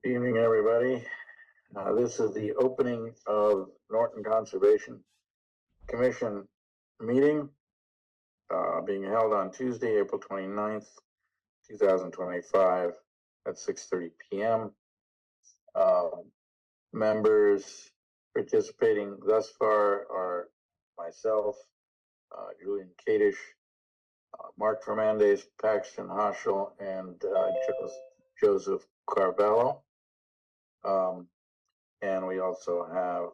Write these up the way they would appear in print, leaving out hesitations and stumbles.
Good evening, everybody. This is the opening of Norton Conservation Commission meeting being held on Tuesday, April 29th, 2025 at 6:30 p.m. Members participating thus far are myself, Julian Kadish, Mark Fernandez, Paxton Hoschel, and Joseph Carvalho. And we also have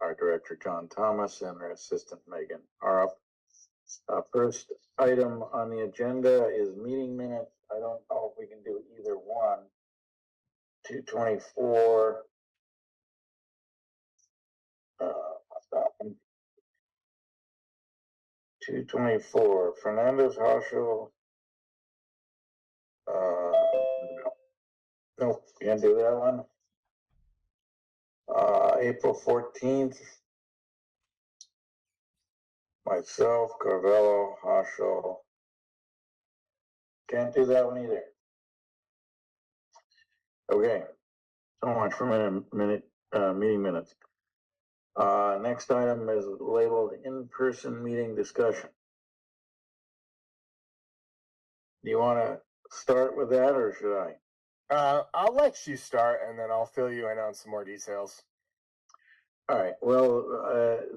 our director, John Thomas, and our assistant, Megan Arup. First item on the agenda is meeting minutes. I don't know if we can do either one. 224. 224. Fernandez, Hoschel. No, can't do that one. April 14th. Myself, Carvello, Hoschel. Can't do that one either. Okay, so much for meeting minutes. Next item is labeled in-person meeting discussion. Do you want to start with that, or should I? I'll let you start, and then I'll fill you in on some more details. All right. Well,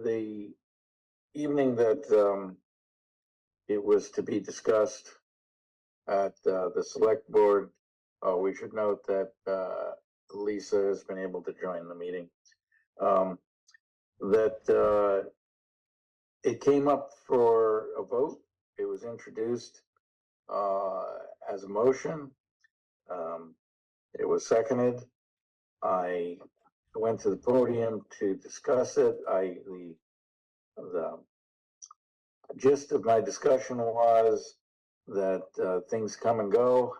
the evening that it was to be discussed at the select board, we should note that Lisa has been able to join the meeting. That it came up for a vote. It was introduced as a motion. It was seconded. I went to the podium to discuss it. The gist of my discussion was that things come and go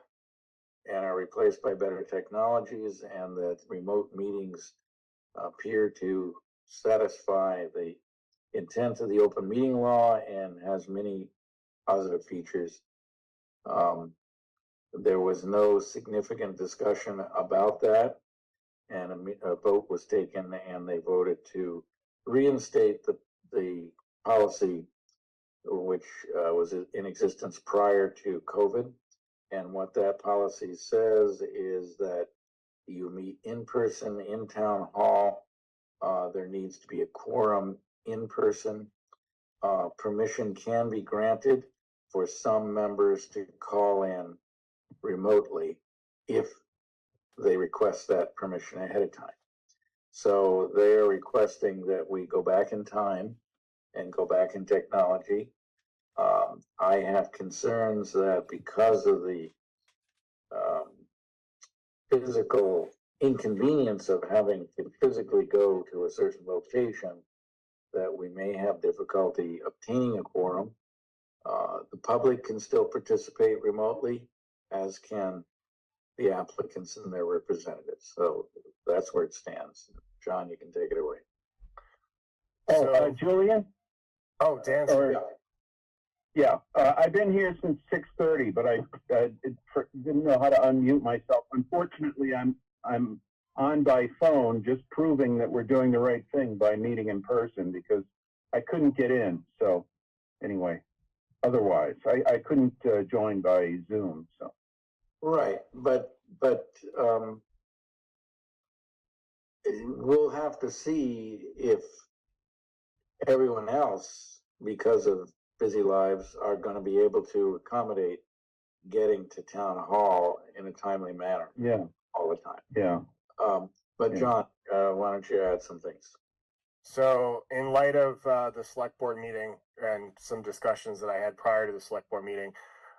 and are replaced by better technologies, and that remote meetings appear to satisfy the intent of the open meeting law and has many positive features. There was no significant discussion about that, and a vote was taken, and they voted to reinstate the policy which was in existence prior to COVID. And what that policy says is that you meet in person in town hall. There needs to be a quorum in person. Permission can be granted for some members to call in remotely if they request that permission ahead of time. So they are requesting that we go back in time and go back in technology. I have concerns that because of the physical inconvenience of having to physically go to a certain location, that we may have difficulty obtaining a quorum. The public can still participate remotely, as can the applicants and their representatives. So that's where it stands. John, you can take it away. Julian? Oh, Dan. Yeah, I've been here since 6:30, but I didn't know how to unmute myself. Unfortunately, I'm on by phone, just proving that we're doing the right thing by meeting in person, because I couldn't get in. So anyway, otherwise, I couldn't join by Zoom. So right, but we'll have to see if everyone else, because of busy lives, are going to be able to accommodate getting to town hall in a timely manner. Yeah, all the time. Yeah. But John, why don't you add some things? So in light of the select board meeting and some discussions that I had prior to the select board meeting,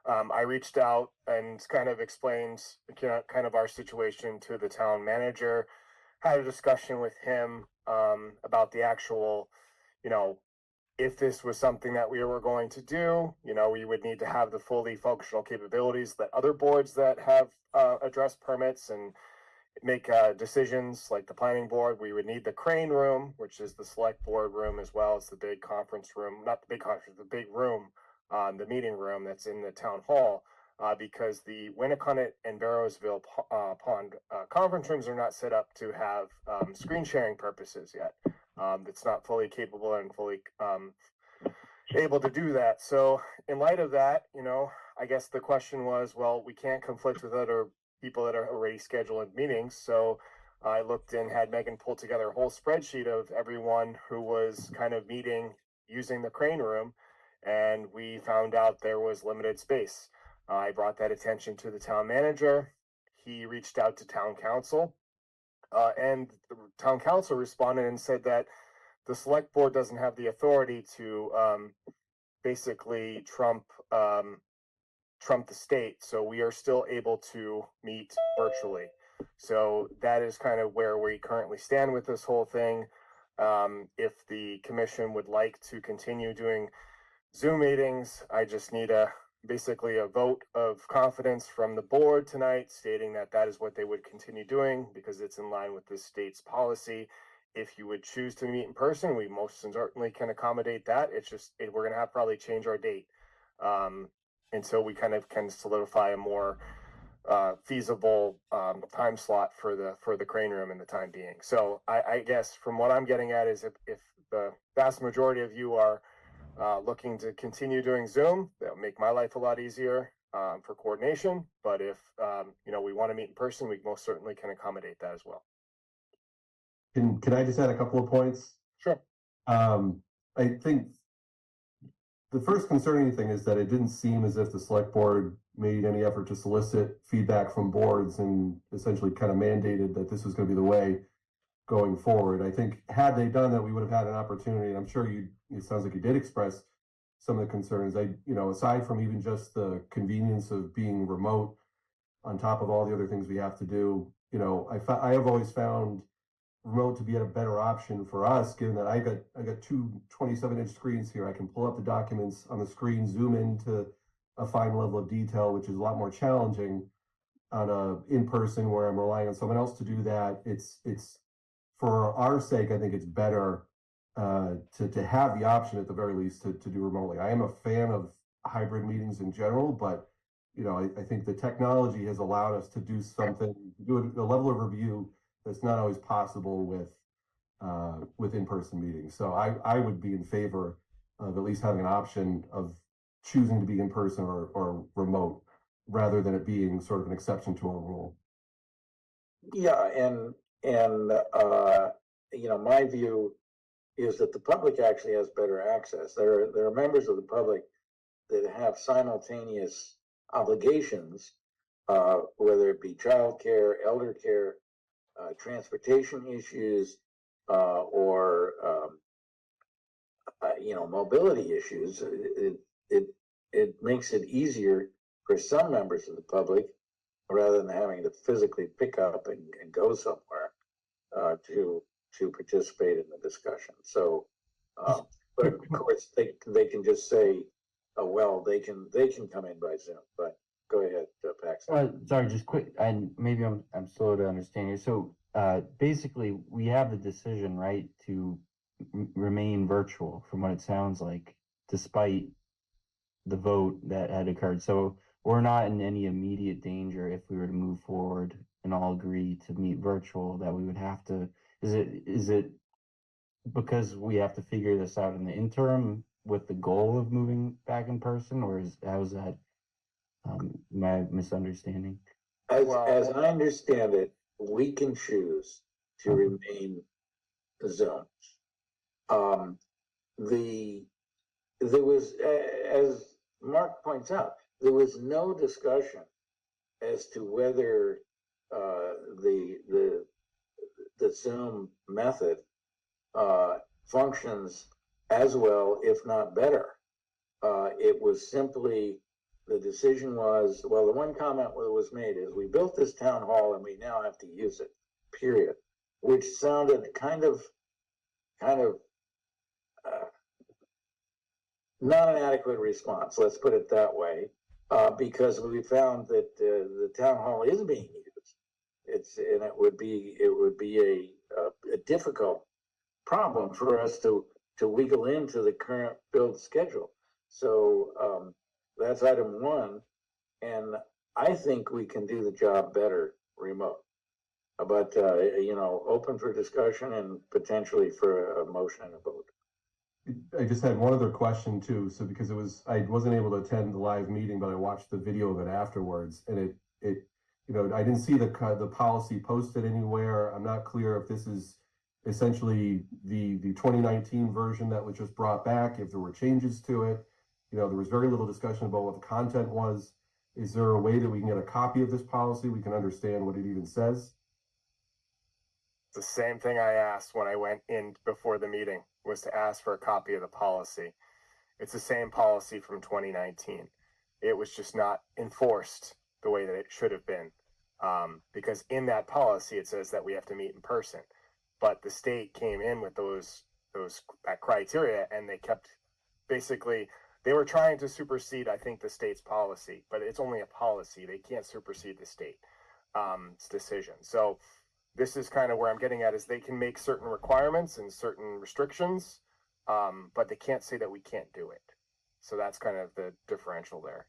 I reached out and kind of explained kind of our situation to the town manager, had a discussion with him about the actual, if this was something that we were going to do, we would need to have the fully functional capabilities that other boards that have addressed permits and make decisions, like the planning board. We would need the crane room, which is the select board room, as well as the big conference room, not the big conference, the big room, the meeting room that's in the town hall. because the Winnicott and Barrowsville Pond conference rooms are not set up to have screen sharing purposes yet. It's not fully capable and fully able to do that. So in light of that, I guess the question was, well, we can't conflict with other people that are already scheduled meetings. So I looked and had Megan pull together a whole spreadsheet of everyone who was kind of meeting using the Crane room, and we found out there was limited space. I brought that attention to the town manager. He reached out to town council, and the town council responded and said that the select board doesn't have the authority to basically trump the state. So we are still able to meet virtually. So that is kind of where we currently stand with this whole thing. If the commission would like to continue doing Zoom meetings, I just need basically a vote of confidence from the board tonight stating that that is what they would continue doing because it's in line with the state's policy. If you would choose to meet in person, we most certainly can accommodate that. It's just, we're going to have probably change our date until we kind of can solidify a more feasible time slot for the Crane room in the time being. So I guess from what I'm getting at is if the vast majority of you are looking to continue doing Zoom, that'll make my life a lot easier for coordination. But if we want to meet in person, we most certainly can accommodate that as well. Can I just add a couple of points? Sure. I think the first concerning thing is that it didn't seem as if the select board made any effort to solicit feedback from boards and essentially kind of mandated that this was going to be the way going forward. I think had they done that, we would have had an opportunity, and I'm sure it sounds like you did express some of the concerns. Aside from even just the convenience of being remote on top of all the other things we have to do, I have always found remote to be a better option for us, given that I got two 27-inch screens here. I can pull up the documents on the screen, zoom into a fine level of detail, which is a lot more challenging on a in-person where I'm relying on someone else to do that. It's for our sake, I think it's better to have the option at the very least to do remotely. I am a fan of hybrid meetings in general, but I think the technology has allowed us to do something, do a level of review that's not always possible with in-person meetings. So I would be in favor of at least having an option of choosing to be in person or remote rather than it being sort of an exception to a rule. Yeah, and my view is that the public actually has better access. There are members of the public that have simultaneous obligations, whether it be childcare, elder care, transportation issues, or mobility issues. It makes it easier for some members of the public rather than having to physically pick up and go somewhere to participate in the discussion. So, but of course they can just say, oh well, they can come in by Zoom. But go ahead, Paxton. Sorry, just quick, and maybe I'm slow to understand here. So basically, we have the decision, right, to remain virtual, from what it sounds like, despite the vote that had occurred. So we're not in any immediate danger if we were to move forward and all agree to meet virtual. That we would have to. Is it because we have to figure this out in the interim with the goal of moving back in person, or how's that? My misunderstanding. As I understand it, we can choose to remain Zoom. There was, as Mark points out, there was no discussion as to whether the Zoom method functions as well, if not better. It was simply, the decision was, well, the one comment that was made is, we built this town hall and we now have to use it, period, which sounded kind of not an adequate response, let's put it that way, because we found that the town hall is being used. It would be a difficult problem for us to wiggle into the current build schedule. So that's item one. And I think we can do the job better remote. But, open for discussion and potentially for a motion and a vote. I just had one other question too. So because I wasn't able to attend the live meeting, but I watched the video of it afterwards, and I didn't see the policy posted anywhere. I'm not clear if this is essentially the 2019 version that was just brought back, if there were changes to it. There was very little discussion about what the content was. Is there a way that we can get a copy of this policy? We can understand what it even says. The same thing I asked when I went in before the meeting was to ask for a copy of the policy. It's the same policy from 2019. It was just not enforced the way that it should have been. Because in that policy, it says that we have to meet in person, but the state came in with that criteria, and they kept they were trying to supersede, I think, the state's policy, but it's only a policy. They can't supersede the state's decision. So this is kind of where I'm getting at, is they can make certain requirements and certain restrictions, but they can't say that we can't do it. So that's kind of the differential there.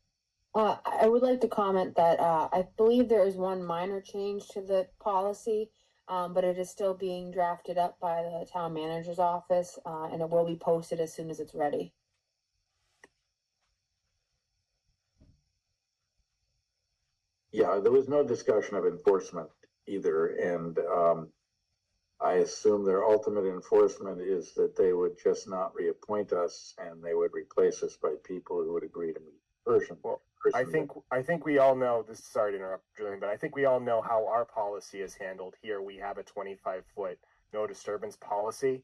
I would like to comment that I believe there is one minor change to the policy, but it is still being drafted up by the town manager's office, and it will be posted as soon as it's ready. Yeah, there was no discussion of enforcement either, and I assume their ultimate enforcement is that they would just not reappoint us, and they would replace us by people who would agree to meet in person. Well, I think we all know this. Sorry to interrupt, Julian, but I think we all know how our policy is handled here. We have a 25-foot no disturbance policy.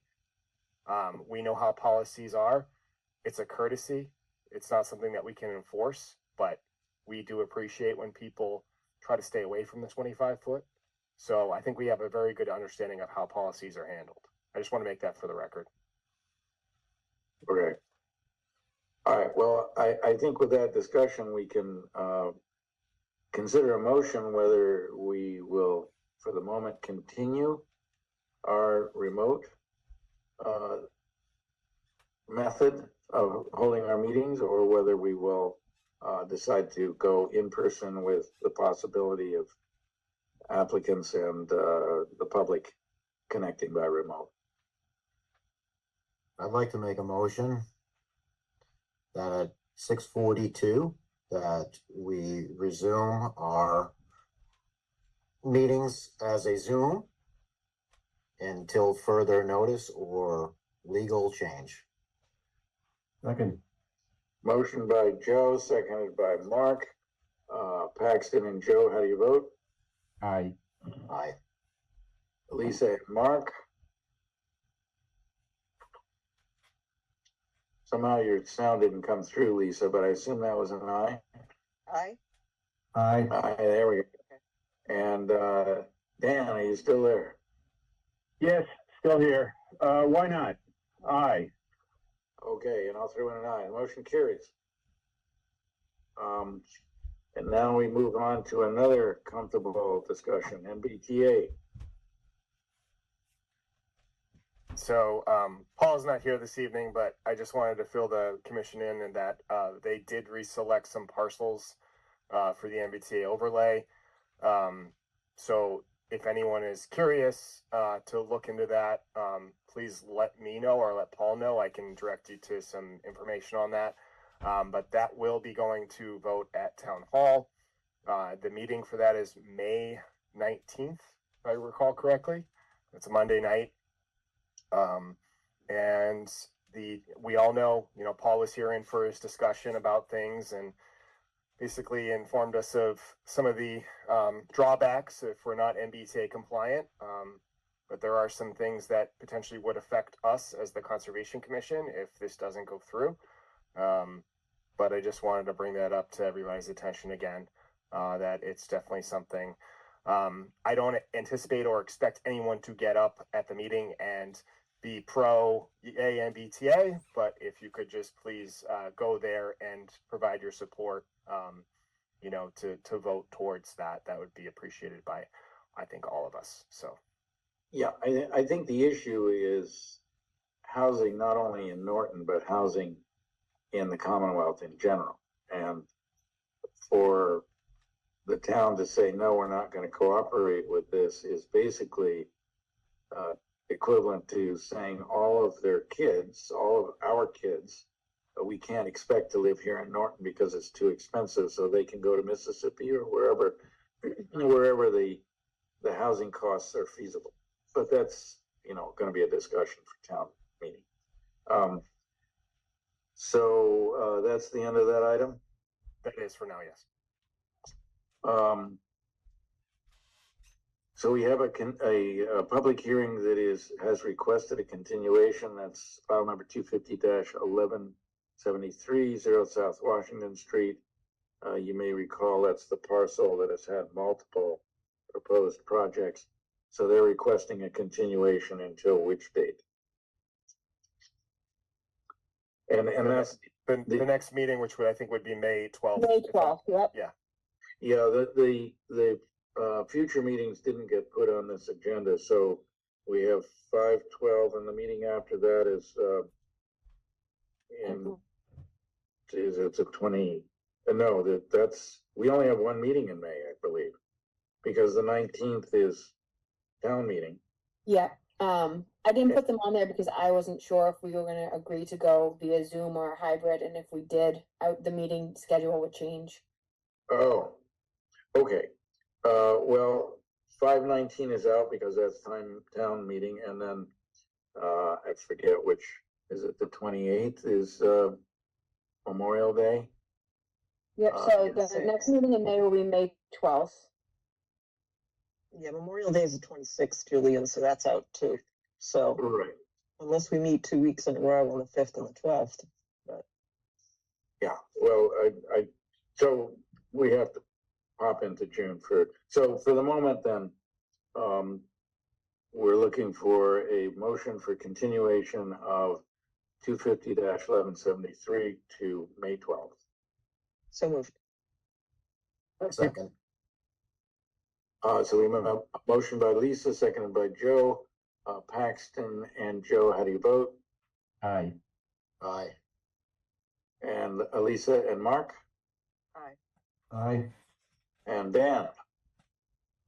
We know how policies are. It's a courtesy. It's not something that we can enforce, but we do appreciate when people try to stay away from the 25-foot. So I think we have a very good understanding of how policies are handled. I just want to make that for the record. Okay. All right, well, I think with that discussion, we can consider a motion whether we will, for the moment, continue our remote method of holding our meetings, or whether we will decide to go in person with the possibility of applicants and the public connecting by remote. I'd like to make a motion that at 6:42 that we resume our meetings as a Zoom until further notice or legal change. Second. Motion by Joe, seconded by Mark. Paxton and Joe, how do you vote? Aye. Aye. Lisa and Mark? Somehow your sound didn't come through, Lisa, but I assume that was an aye. Aye. Aye. Aye, there we go. And Dan, are you still there? Yes, still here. Why not? Aye. Okay, and I'll throw in an aye. Motion carries. And now we move on to another comfortable discussion, MBTA. So Paul's not here this evening, but I just wanted to fill the commission in and that they did reselect some parcels for the MBTA overlay. So if anyone is curious to look into that, please let me know or let Paul know. I can direct you to some information on that. But that will be going to vote at Town Hall. The meeting for that is May 19th, if I recall correctly. It's a Monday night. And we all know, Paul was here in for his discussion about things and basically informed us of some of the drawbacks if we're not MBTA compliant. But there are some things that potentially would affect us as the Conservation Commission if this doesn't go through. But I just wanted to bring that up to everybody's attention again, that it's definitely something. I don't anticipate or expect anyone to get up at the meeting and be pro MBTA, but if you could just please go there and provide your support, to vote towards that would be appreciated by, I think, all of us. So. Yeah, I think the issue is housing, not only in Norton, but housing in the Commonwealth in general. And for the town to say, no, we're not gonna cooperate with this is basically equivalent to saying all of their kids, all of our kids, we can't expect to live here in Norton because it's too expensive, so they can go to Mississippi or wherever, wherever the housing costs are feasible. But that's, gonna be a discussion for town meeting. So that's the end of that item. That is for now, yes. So we have a public hearing that has requested a continuation. That's file number 250-1173, 0 South Washington Street. You may recall that's the parcel that has had multiple proposed projects. So they're requesting a continuation until which date? And that's The next meeting, which I think would be May 12th. May 12th, yep. yeah. The future meetings didn't get put on this agenda, so we have 5/12, and the meeting after that is it's a 20. No, we only have one meeting in May, I believe, because the 19th is town meeting. Yeah, I didn't put them on there because I wasn't sure if we were gonna agree to go via Zoom or hybrid, and if we did, the meeting schedule would change. Oh, okay. Well, 5/19 is out because that's town meeting, and then I forget which, is it the 28th is Memorial Day? Yep, so the next meeting in May will be May 12th. Yeah, Memorial Day is the 26th, Julian, so that's out too. So Right. unless we meet 2 weeks in a row on the 5th and the 12th. Yeah, well, so we have to pop into June so for the moment then, we're looking for a motion for continuation of 250-1173 to May 12th. So moved. Second. So we have a motion by Lisa, seconded by Joe, Paxton and Joe, how do you vote? Aye. Aye. And Lisa and Mark Aye. and Dan,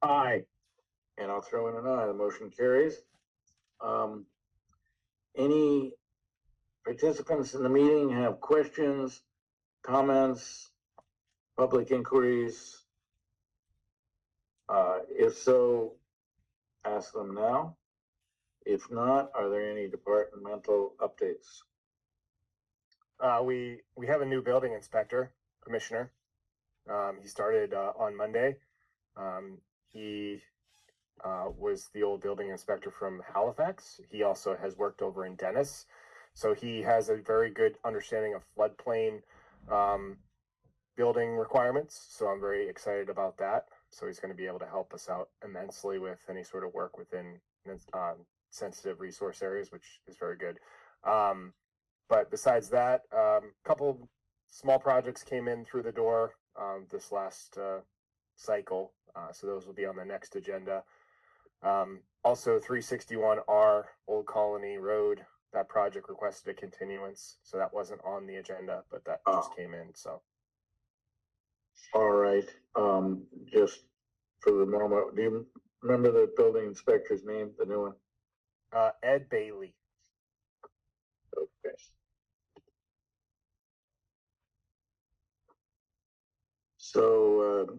Aye. and I'll throw in an aye, the motion carries. Any participants in the meeting have questions, comments, public inquiries? If so, ask them now. If not, are there any departmental updates? We have a new building inspector, commissioner. He started on Monday. He was the old building inspector from Halifax. He also has worked over in Dennis. So he has a very good understanding of floodplain building requirements. So I'm very excited about that. So he's going to be able to help us out immensely with any sort of work within sensitive resource areas, which is very good. But besides that, a couple small projects came in through the door this last cycle. So those will be on the next agenda. Also 361R Old Colony Road, that project requested a continuance. So that wasn't on the agenda, but that just came in. So. All right, just for the moment, do you remember the building inspector's name, the new one? Ed Bailey. Okay. So,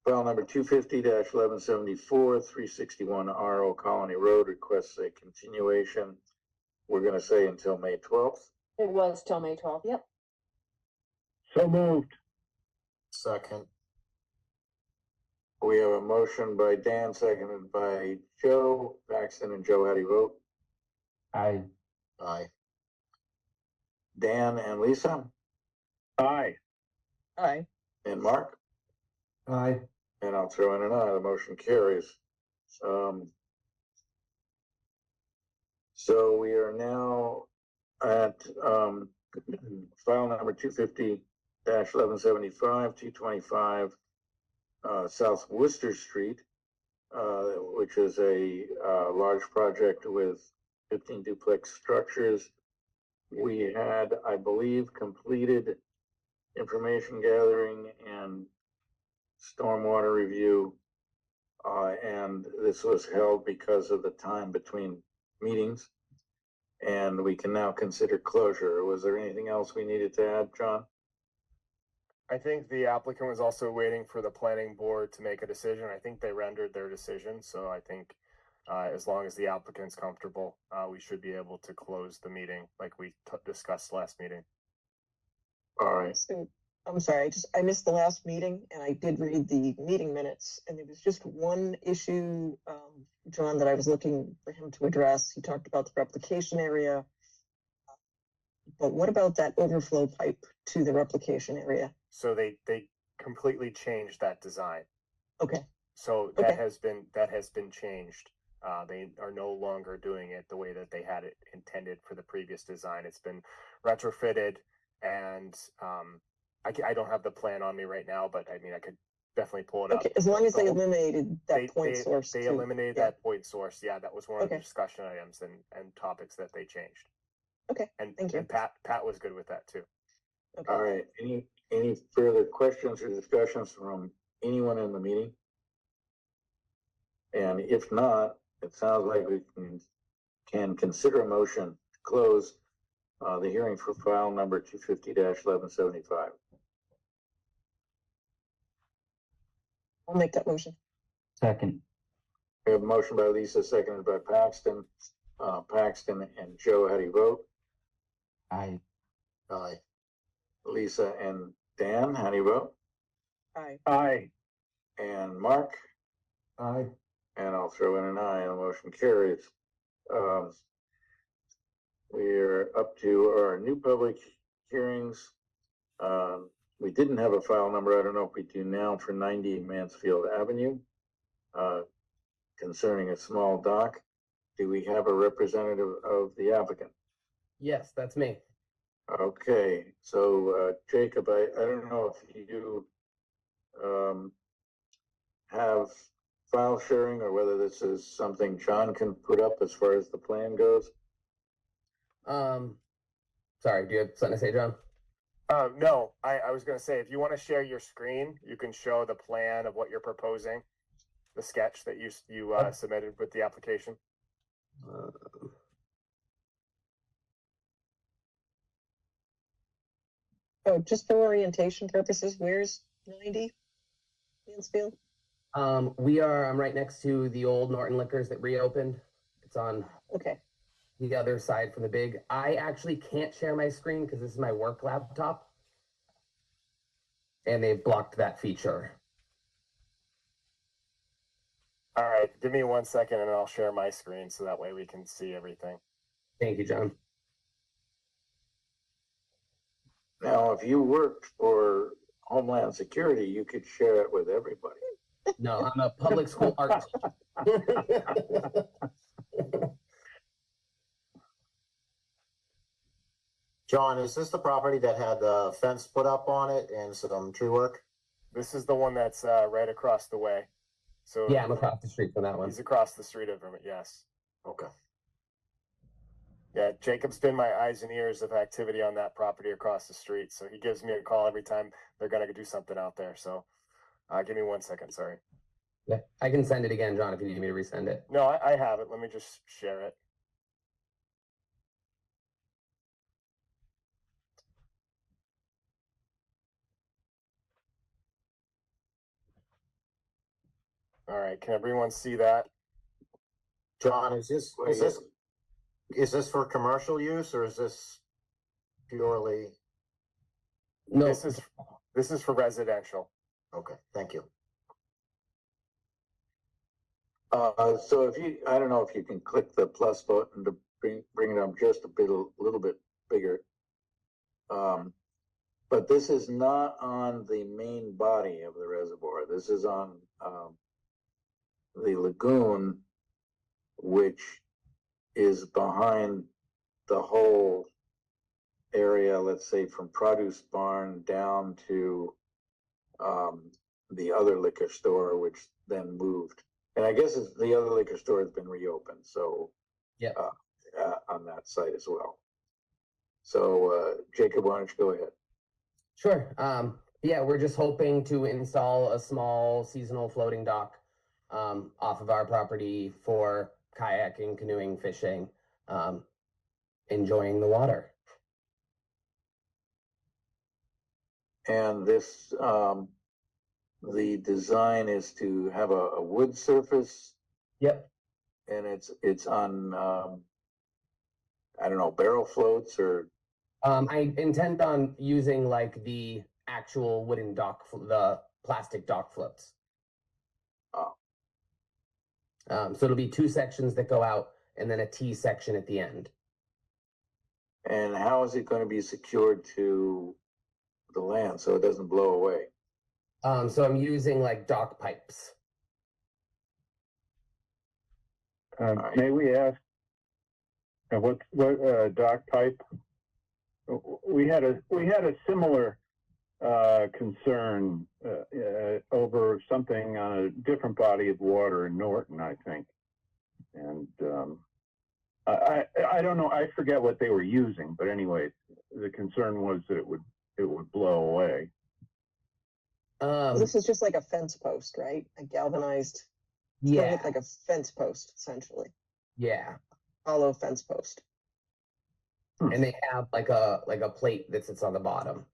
file number 250-1174, 361R Old Colony Road requests a continuation. We're gonna say until May 12th. It was till May 12th, yep. So moved. Second. We have a motion by Dan, seconded by Joe. Paxton and Joe, how do you vote? Aye. Aye. Dan and Lisa Aye. Aye. and Mark? Aye. And I'll throw in an aye, the motion carries. So we are now at file number 250-1175, 225 South Worcester Street, which is a large project with 15 duplex structures. We had, I believe, completed information gathering and stormwater review. And this was held because of the time between meetings. And we can now consider closure. Was there anything else we needed to add, John? I think the applicant was also waiting for the planning board to make a decision. I think they rendered their decision, so I think as long as the applicant's comfortable, we should be able to close the meeting like we discussed last meeting. All right. So, I'm sorry, I missed the last meeting and I did read the meeting minutes and there was just one issue, John, that I was looking for him to address. He talked about the replication area. But what about that overflow pipe to the replication area? So they completely changed that design. Okay, So Okay. that has been changed. They are no longer doing it the way that they had it intended for the previous design. It's been retrofitted, and I don't have the plan on me right now, but I mean I could definitely pull it up. okay, as long as The they whole- eliminated that point source. They too. eliminated Yeah. that point source. Yeah, that was one of the Okay. discussion items and topics that they changed. Okay, And thank you. and Pat was good with that too. Okay. All right. Any further questions or discussions from anyone in the meeting? And if not, it sounds like we can consider a motion to close the hearing for file number 250-1175. I'll make that motion. Second. We have a motion by Lisa, seconded by Paxton. Paxton and Joe, how do you vote? Aye. Aye. Lisa and Dan, how do you vote? Aye. Aye. And Mark? Aye. And I'll throw in an aye, and the motion carries. We're up to our new public hearings. We didn't have a file number. I don't know if we do now for 90 Mansfield Avenue concerning a small dock. Do we have a representative of the applicant? Yes, that's me. Okay, so Jacob, I don't know if you have file sharing or whether this is something John can put up as far as the plan goes. Sorry, do you have something to say, John? No, I was gonna say, if you want to share your screen, you can show the plan of what you're proposing, the sketch that you submitted with the application. Oh, just for orientation purposes, where's 90 Mansfield? I'm right next to the old Norton Liquors that reopened. It's on Okay, the other side from the big. I actually can't share my screen because this is my work laptop. And they blocked that feature. All right, give me 1 second and I'll share my screen so that way we can see everything. Thank you, John. Now, if you worked for Homeland Security, you could share it with everybody. No, I'm a public school art teacher. John, is this the property that had the fence put up on it and some tree work? This is the one that's right across the way. So Yeah, I'm across the street from that one. he's across the street of him, yes. Okay. Yeah, Jacob's been my eyes and ears of activity on that property across the street. So he gives me a call every time they're gonna do something out there. So give me 1 second, sorry. Yeah, I can send it again, John, if you need me to resend it. No, I have it. Let me just share it. All right, can everyone see that? John, is this for commercial use or is this purely? No, This is for residential. Okay, thank you. So if you, I don't know if you can click the plus button to bring it up just a little bit bigger. But this is not on the main body of the reservoir. This is on the lagoon, which is behind the whole area, let's say from Produce Barn down to the other liquor store, which then moved. And I guess the other liquor store has been reopened, so Yeah. On that site as well. So Jacob, why don't you go ahead? Sure. Yeah, we're just hoping to install a small seasonal floating dock off of our property for kayaking, canoeing, fishing, enjoying the water. And this, the design is to have a wood surface, Yep. and it's on, I don't know, barrel floats or, I intend on using like the actual wooden dock, the plastic dock floats. Oh. So it'll be 2 sections that go out and then a T section at the end. and how is it going to be secured to the land so it doesn't blow away? So I'm using like dock pipes. Right. May we ask, what dock pipe? We had a similar concern over something on a different body of water in Norton, I think. And I don't know, I forget what they were using, but anyway, the concern was that it would blow away. This is just like a fence post, right? A galvanized, it's gonna Yeah. look like a fence post, essentially, Yeah. hollow fence post. And they have like a plate that sits on the bottom.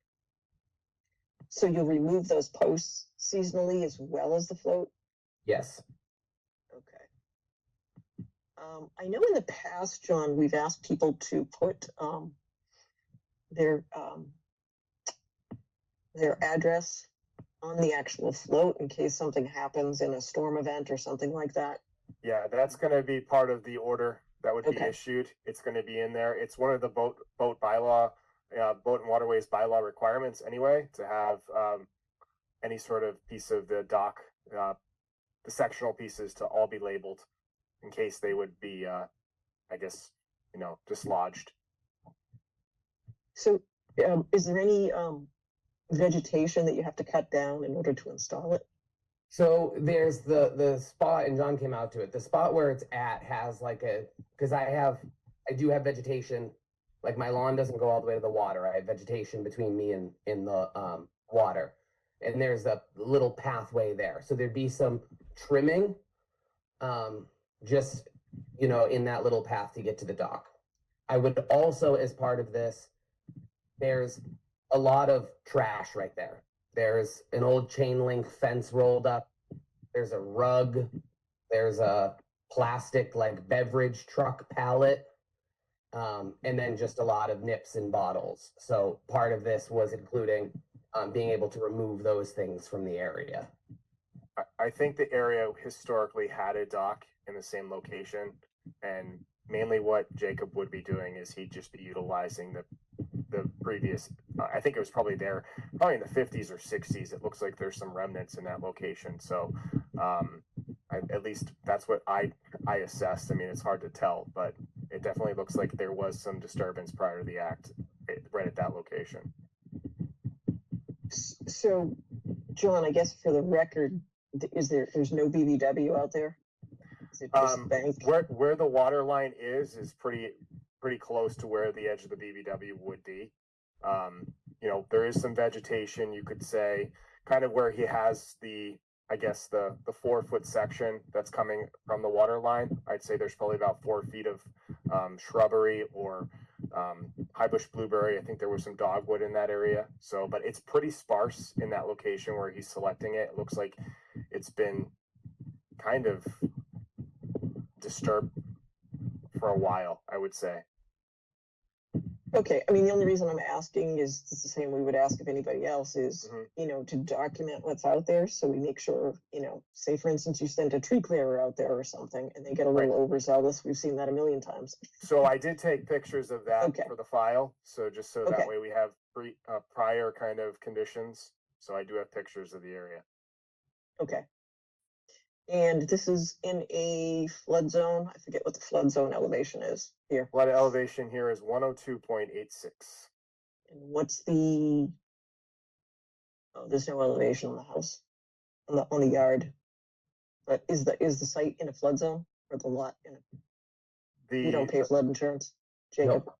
So you'll remove those posts seasonally as well as the float? Yes. Okay. I know in the past, John, we've asked people to put their address on the actual float in case something happens in a storm event or something like that. Yeah, that's going to be part of the order that would be Okay. issued. It's going to be in there. It's one of the boat bylaw, boat and waterways bylaw requirements anyway, to have any sort of piece of the dock, the sectional pieces to all be labeled in case they would be, I guess, dislodged. So is there any vegetation that you have to cut down in order to install it? So there's the spot, and John came out to it. The spot where it's at has like because I do have vegetation. Like my lawn doesn't go all the way to the water. I have vegetation between me and in the water, and there's a little pathway there. So there'd be some trimming, just in that little path to get to the dock. I would also, as part of this, there's a lot of trash right there. There's an old chain link fence rolled up. There's a rug. There's a plastic like beverage truck pallet. And then just a lot of nips and bottles. So part of this was including being able to remove those things from the area. I think the area historically had a dock in the same location, and mainly what Jacob would be doing is he'd just be utilizing the previous, I think it was probably in the 50s or 60s. It looks like there's some remnants in that location. So at least that's what I assessed. I mean, it's hard to tell, but it definitely looks like there was some disturbance prior to the act right at that location. So, John, I guess for the record, there's no BBW out there? Is it just bank? Where the water line is pretty close to where the edge of the BBW would be. There is some vegetation, you could say, kind of where he has the 4-foot section that's coming from the water line. I'd say there's probably about 4 feet of shrubbery or high bush blueberry. I think there was some dogwood in that area. So, but it's pretty sparse in that location where he's selecting it. It looks like it's been kind of disturbed for a while, I would say. Okay, I mean, the only reason I'm asking is it's the same we would ask if anybody else is, to document what's out there. So we make sure, say for instance, you send a tree clearer out there or something and they get a little overzealous. We've seen that a million times. So I did take pictures of that Okay. for the file. So just so Okay. that way we have prior kind of conditions. So I do have pictures of the area. Okay. And this is in a flood zone. I forget what the flood zone elevation is here. Flood elevation here is 102.86. And what's the, there's no elevation on the house, on the yard. But is the site in a flood zone or the lot in a, you don't pay flood insurance, Jacob?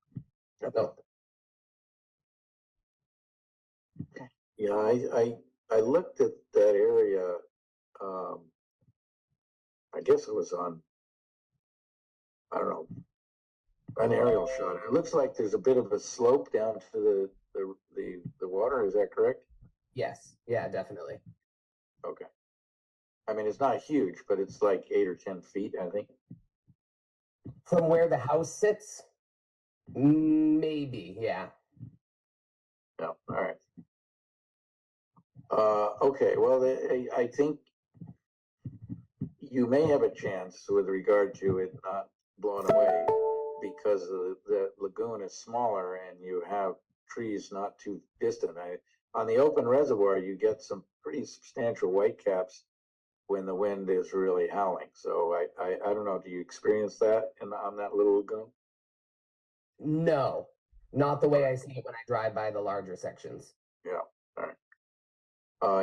No. Yeah, I looked at that area, I guess it was on, I don't know, an aerial shot. It looks like there's a bit of a slope down to the water. Is that correct? Yes, yeah, definitely. Okay. I mean, it's not huge, but it's like 8 or 10 feet, I think. From where the house sits, maybe, yeah. No, all right. Okay, well, I think you may have a chance with regard to it not blowing away because the lagoon is smaller and you have trees not too distant. On the open reservoir, you get some pretty substantial whitecaps when the wind is really howling. So I don't know, do you experience that on that little lagoon? No, not the way I see it when I drive by the larger sections. Yeah, all right.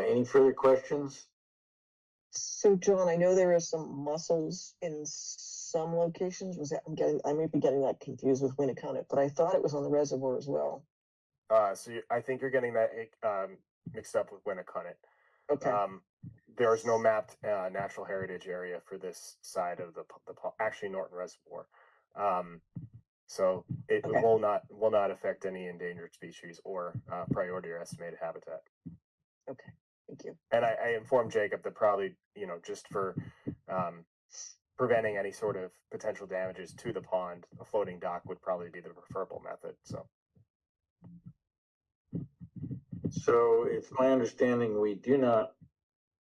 Any further questions? So John, I know there are some mussels in some locations. I may be getting that confused with Winnicott, but I thought it was on the reservoir as well. I think you're getting that mixed up with Winnicott. Okay. There is no mapped natural heritage area for this side of the actually Norton Reservoir. So it Okay. will not affect any endangered species or priority or estimated habitat. Okay. Thank you. And I informed Jacob that probably, just for preventing any sort of potential damages to the pond, a floating dock would probably be the preferable method. So it's my understanding we do not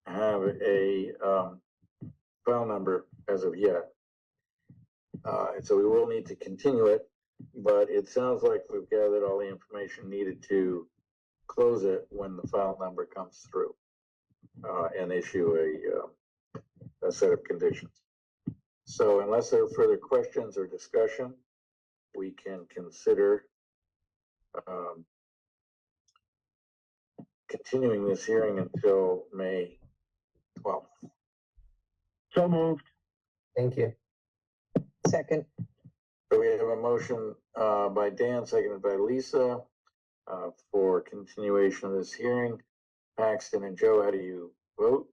have a file number as of yet. So we will need to continue it, but it sounds like we've gathered all the information needed to close it when the file number comes through and issue a set of conditions. So unless there are further questions or discussion, we can consider continuing this hearing until May 12th. So moved. Thank you. Second. So we have a motion by Dan, seconded by Lisa, for continuation of this hearing. Paxton and Joe, how do you vote?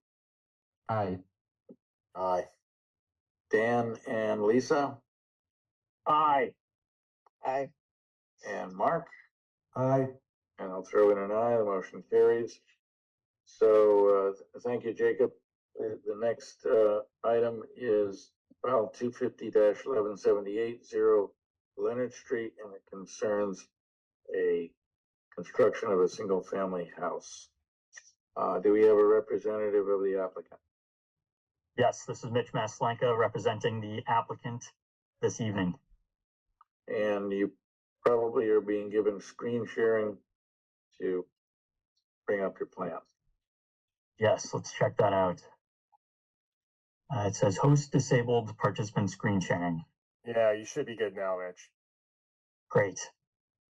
Aye. Aye. Dan and Lisa Aye. Aye. and Mark, Aye. and I'll throw in an aye. The motion carries. So thank you, Jacob. The next item is file 250-1178 Leonard Street, and it concerns a construction of a single family house. Do we have a representative of the applicant? Yes, this is Mitch Maslenka representing the applicant this evening. And you probably are being given screen sharing to bring up your plan. Yes, let's check that out. It says host disabled participant screen sharing. Yeah, you should be good now, Mitch. Great.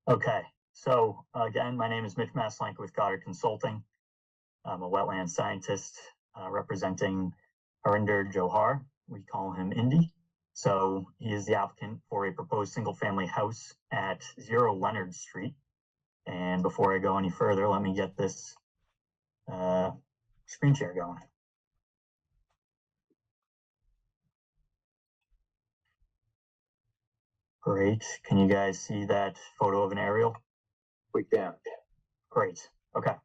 Okay, so again, my name is Mitch Maslenka with Goddard Consulting. I'm a wetland scientist representing Harinder Johar. We call him Indy. So he is the applicant for a proposed single family house at 0 Leonard Street. And before I go any further, let me get this screen share going. Great. Can you guys see that photo of an aerial? We can. Great. Okay.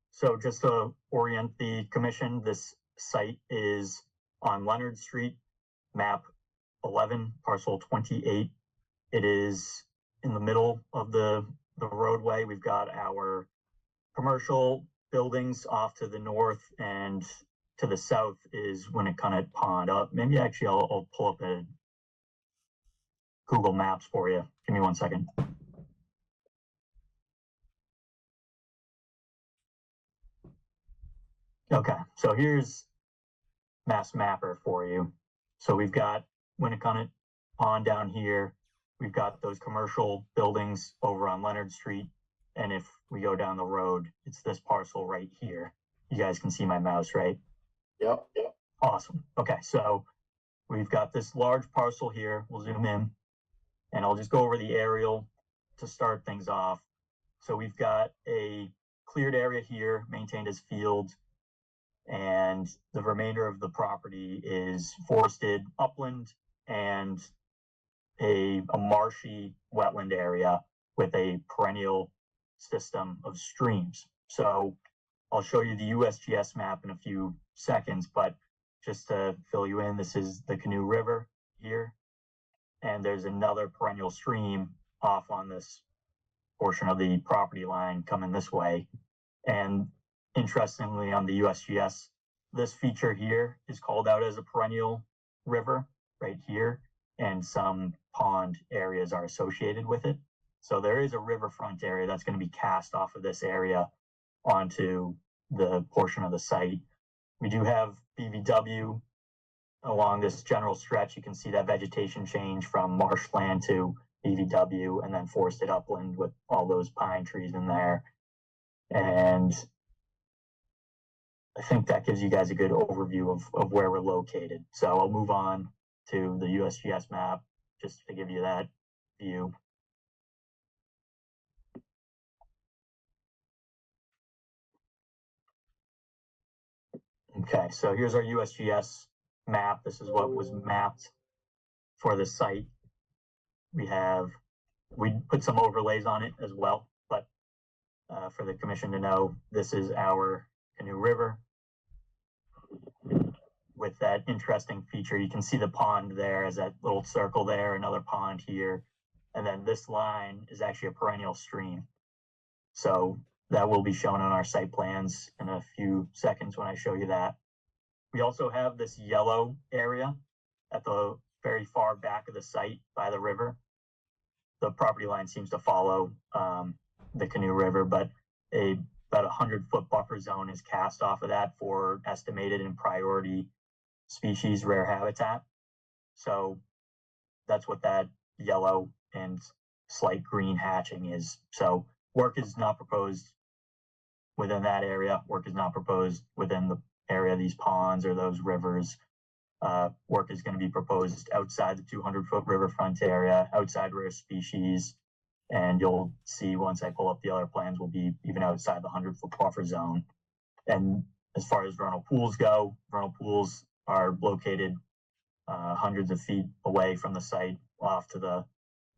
So just to orient the commission, this site is on Leonard Street, map 11, parcel 28. It is in the middle of the roadway. We've got our commercial buildings off to the north, and to the south is Winnicott Pond. Maybe actually I'll pull up a Google Maps for you. Give me 1 second. Okay, so here's Mass Mapper for you. So we've got Winnicott Pond down here. We've got those commercial buildings over on Leonard Street. And if we go down the road, it's this parcel right here. You guys can see my mouse, right? Yep. Awesome. Okay, so we've got this large parcel here. We'll zoom in and I'll just go over the aerial to start things off. So we've got a cleared area here, maintained as field, and the remainder of the property is forested upland and a marshy wetland area with a perennial system of streams. So I'll show you the USGS map in a few seconds, but just to fill you in, this is the Canoe River here, and there's another perennial stream off on this portion of the property line coming this way. And interestingly, on the USGS, this feature here is called out as a perennial river right here, and some pond areas are associated with it. So there is a riverfront area that's going to be cast off of this area onto the portion of the site. We do have BVW along this general stretch. You can see that vegetation change from marshland to BVW, and then forested upland with all those pine trees in there. And I think that gives you guys a good overview of where we're located. So I'll move on to the USGS map just to give you that view. Okay, so here's our USGS map. This is what was mapped for the site. We put some overlays on it as well, but for the commission to know, this is our Canoe River with that interesting feature. You can see the pond there as that little circle there, another pond here, and then this line is actually a perennial stream. So that will be shown on our site plans in a few seconds when I show you that. We also have this yellow area at the very far back of the site by the river. The property line seems to follow the Canoe River, but about 100-foot buffer zone is cast off of that for estimated and priority species rare habitat. So that's what that yellow and slight green hatching is. So work is not proposed within that area. Work is not proposed within the area of these ponds or those rivers. Work is going to be proposed outside the 200-foot riverfront area, outside rare species, and you'll see once I pull up the other plans, we'll be even outside the 100-foot buffer zone. And as far as vernal pools go, vernal pools are located hundreds of feet away from the site,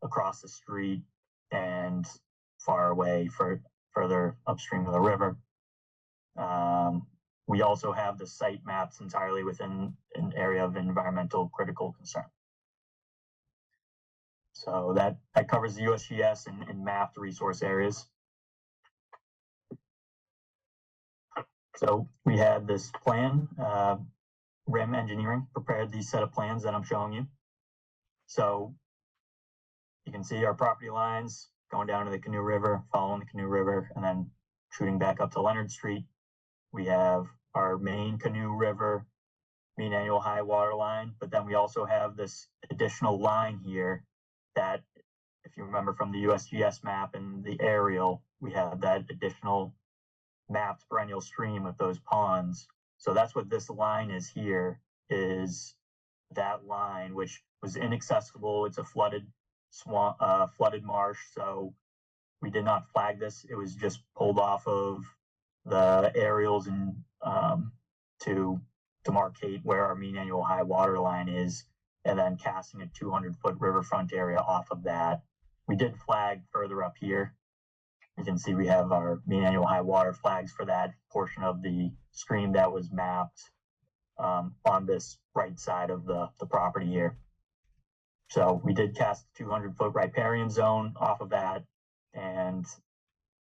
across the street and far away further upstream of the river. We also have the site maps entirely within an area of environmental critical concern. So that covers the USGS and mapped resource areas. So we had this plan, RIM Engineering prepared these set of plans that I'm showing you. So you can see our property lines going down to the Canoe River, following the Canoe River, and then shooting back up to Leonard Street. We have our main Canoe River mean annual high water line, but then we also have this additional line here that, if you remember from the USGS map and the aerial, we have that additional mapped perennial stream with those ponds. So that's what this line is here, is that line, which was inaccessible. It's a flooded swamp, flooded marsh. So we did not flag this. It was just pulled off of the aerials and to demarcate where our mean annual high water line is, and then casting a 200-foot riverfront area off of that. We did flag further up here. You can see we have our mean annual high water flags for that portion of the stream that was mapped on this right side of the property here. So we did cast 200-foot riparian zone off of that, and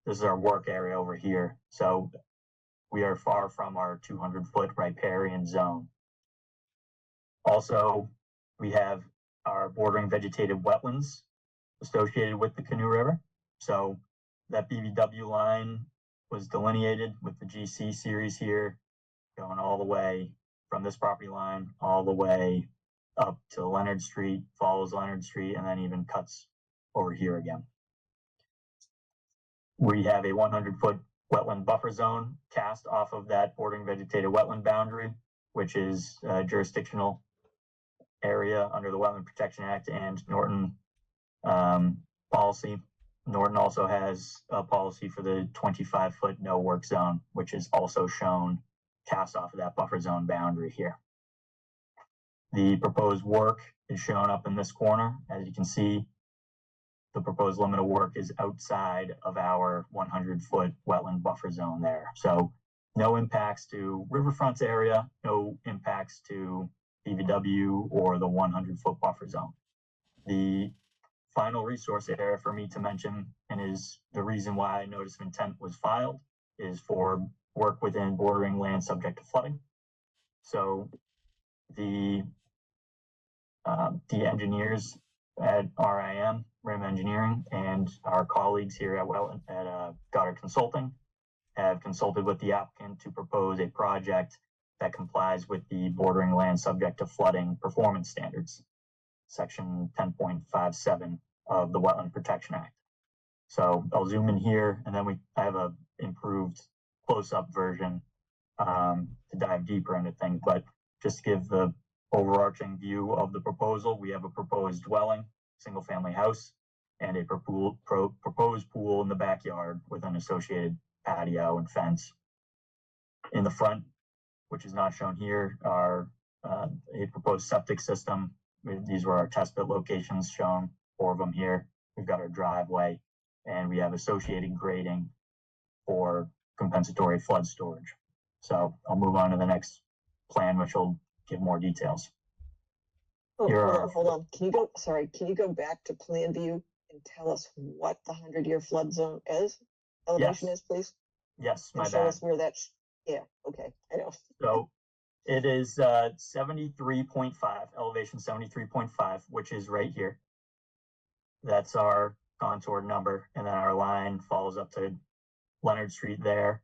this is our work area over here. So we are far from our 200-foot riparian zone. Also, we have our bordering vegetative wetlands associated with the Canoe River. So that BVW line was delineated with the GC series here, going all the way from this property line all the way up to Leonard Street, follows Leonard Street, and then even cuts over here again. We have a 100-foot wetland buffer zone cast off of that bordering vegetative wetland boundary, which is a jurisdictional area under the Wetland Protection Act and Norton policy. Norton also has a policy for the 25-foot no work zone, which is also shown cast off of that buffer zone boundary here. The proposed work is shown up in this corner. As you can see, the proposed limit of work is outside of our 100-foot wetland buffer zone there. So no impacts to riverfront's area, no impacts to DVW or the 100-foot buffer zone. The final resource area for me to mention, and is the reason why notice of intent was filed, is for work within bordering land subject to flooding. So the engineers at RIM Engineering, and our colleagues here at Goddard Consulting have consulted with the applicant to propose a project that complies with the bordering land subject to flooding performance standards, section 10.57 of the Wetland Protection Act. So I'll zoom in here, and then I have a improved close-up version to dive deeper into things, but just to give the overarching view of the proposal, we have a proposed dwelling, single-family house, and a proposed pool in the backyard with an associated patio and fence. In the front, which is not shown here, are a proposed septic system. These were our test pit locations shown, 4 of them here. We've got our driveway, and we have associated grading for compensatory flood storage. So I'll move on to the next plan, which will give more details. Oh, Here hold on. Can you go back to plan view and tell us what the 100-year flood zone elevation is, please? Yes, my And show bad. us where that's, yeah, okay, I know. So it is 73.5, elevation 73.5, which is right here. That's our contour number, and then our line follows up to Leonard Street there,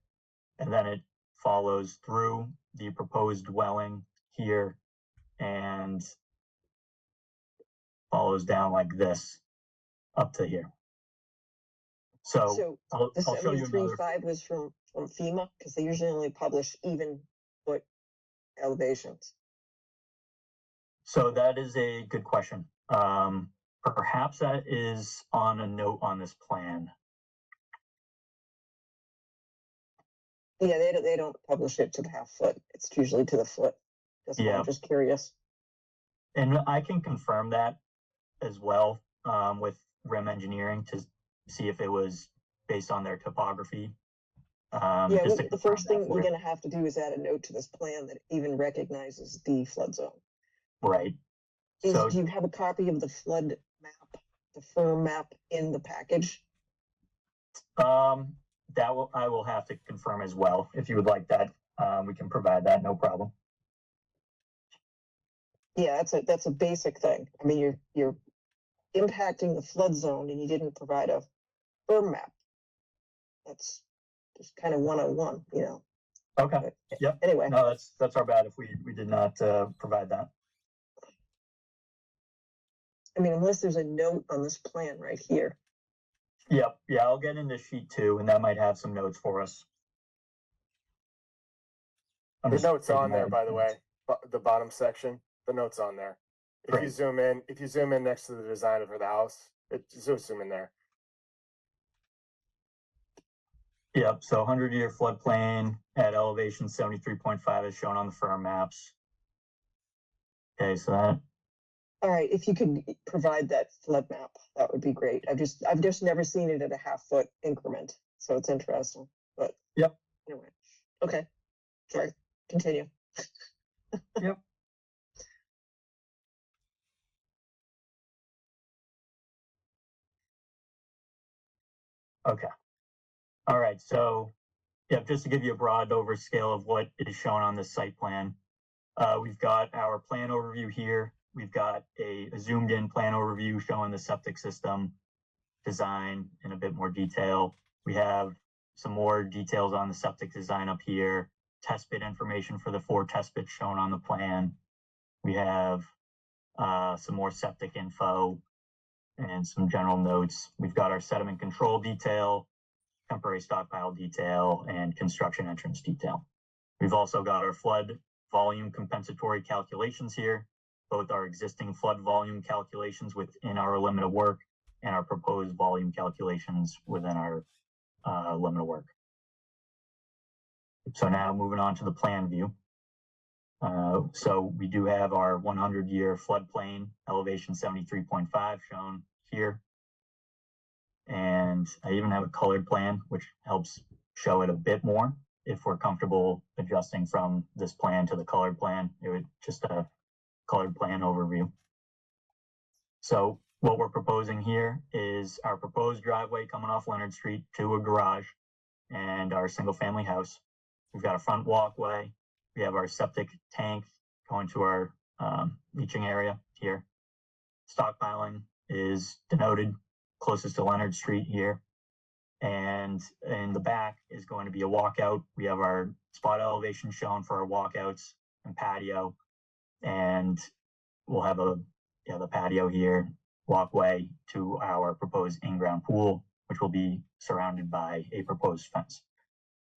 and then it follows through the proposed dwelling here and follows down like this up to here. So So the I'll show you another. 73.5 was from FEMA, because they usually only publish even foot elevations. So that is a good question. Perhaps that is on a note on this plan. Yeah, they don't publish it to the half foot. It's usually to the foot. That's why Yeah. I'm just curious. And I can confirm that as well with RIM Engineering to see if it was based on their topography. Yeah, just to the confirm first that thing for you're you. gonna have to do is add a note to this plan that even recognizes the flood zone. Right. Do So you have a copy of the flood map, the firm map in the package? I will have to confirm as well. If you would like that, we can provide that, no problem. Yeah, that's a basic thing. I mean, you're impacting the flood zone and you didn't provide a firm map. That's just kind of 101, you know. Okay. But Yep. anyway, No, that's our bad if we did not provide that. I mean, unless there's a note on this plan right here. Yep. Yeah, I'll get into sheet 2, and that might have some notes for us. I'm The just note's on taking there, that- by the way, the bottom section, the note's on there. If you Great. zoom in next to the design for the house, just zoom in there. Yep. So 100-year floodplain at elevation 73.5 is shown on the firm maps. Okay, so that. All right, if you could provide that flood map, that would be great. I've just never seen it at a half foot increment, so it's interesting. But Yep. Anyway, okay, sorry, continue. Yep. Okay. All right. So, yeah, just to give you a broad overscale of what is shown on this site plan, we've got our plan overview here. We've got a zoomed in plan overview showing the septic system design in a bit more detail. We have some more details on the septic design up here, test pit information for the 4 test pits shown on the plan. We have some more septic info and some general notes. We've got our sediment control detail, temporary stockpile detail, and construction entrance detail. We've also got our flood volume compensatory calculations here, both our existing flood volume calculations within our limit of work and our proposed volume calculations within our limit of work. So now moving on to the plan view. So we do have our 100-year floodplain elevation 73.5 shown here. And I even have a colored plan, which helps show it a bit more. If we're comfortable adjusting from this plan to the colored plan, it would just a colored plan overview. So what we're proposing here is our proposed driveway coming off Leonard Street to a garage and our single family house. We've got a front walkway. We have our septic tank going to our leaching area here. Stockpiling is denoted closest to Leonard Street here. And in the back is going to be a walkout. We have our spot elevation shown for our walkouts and patio. And we'll have the patio here, walkway to our proposed in-ground pool, which will be surrounded by a proposed fence.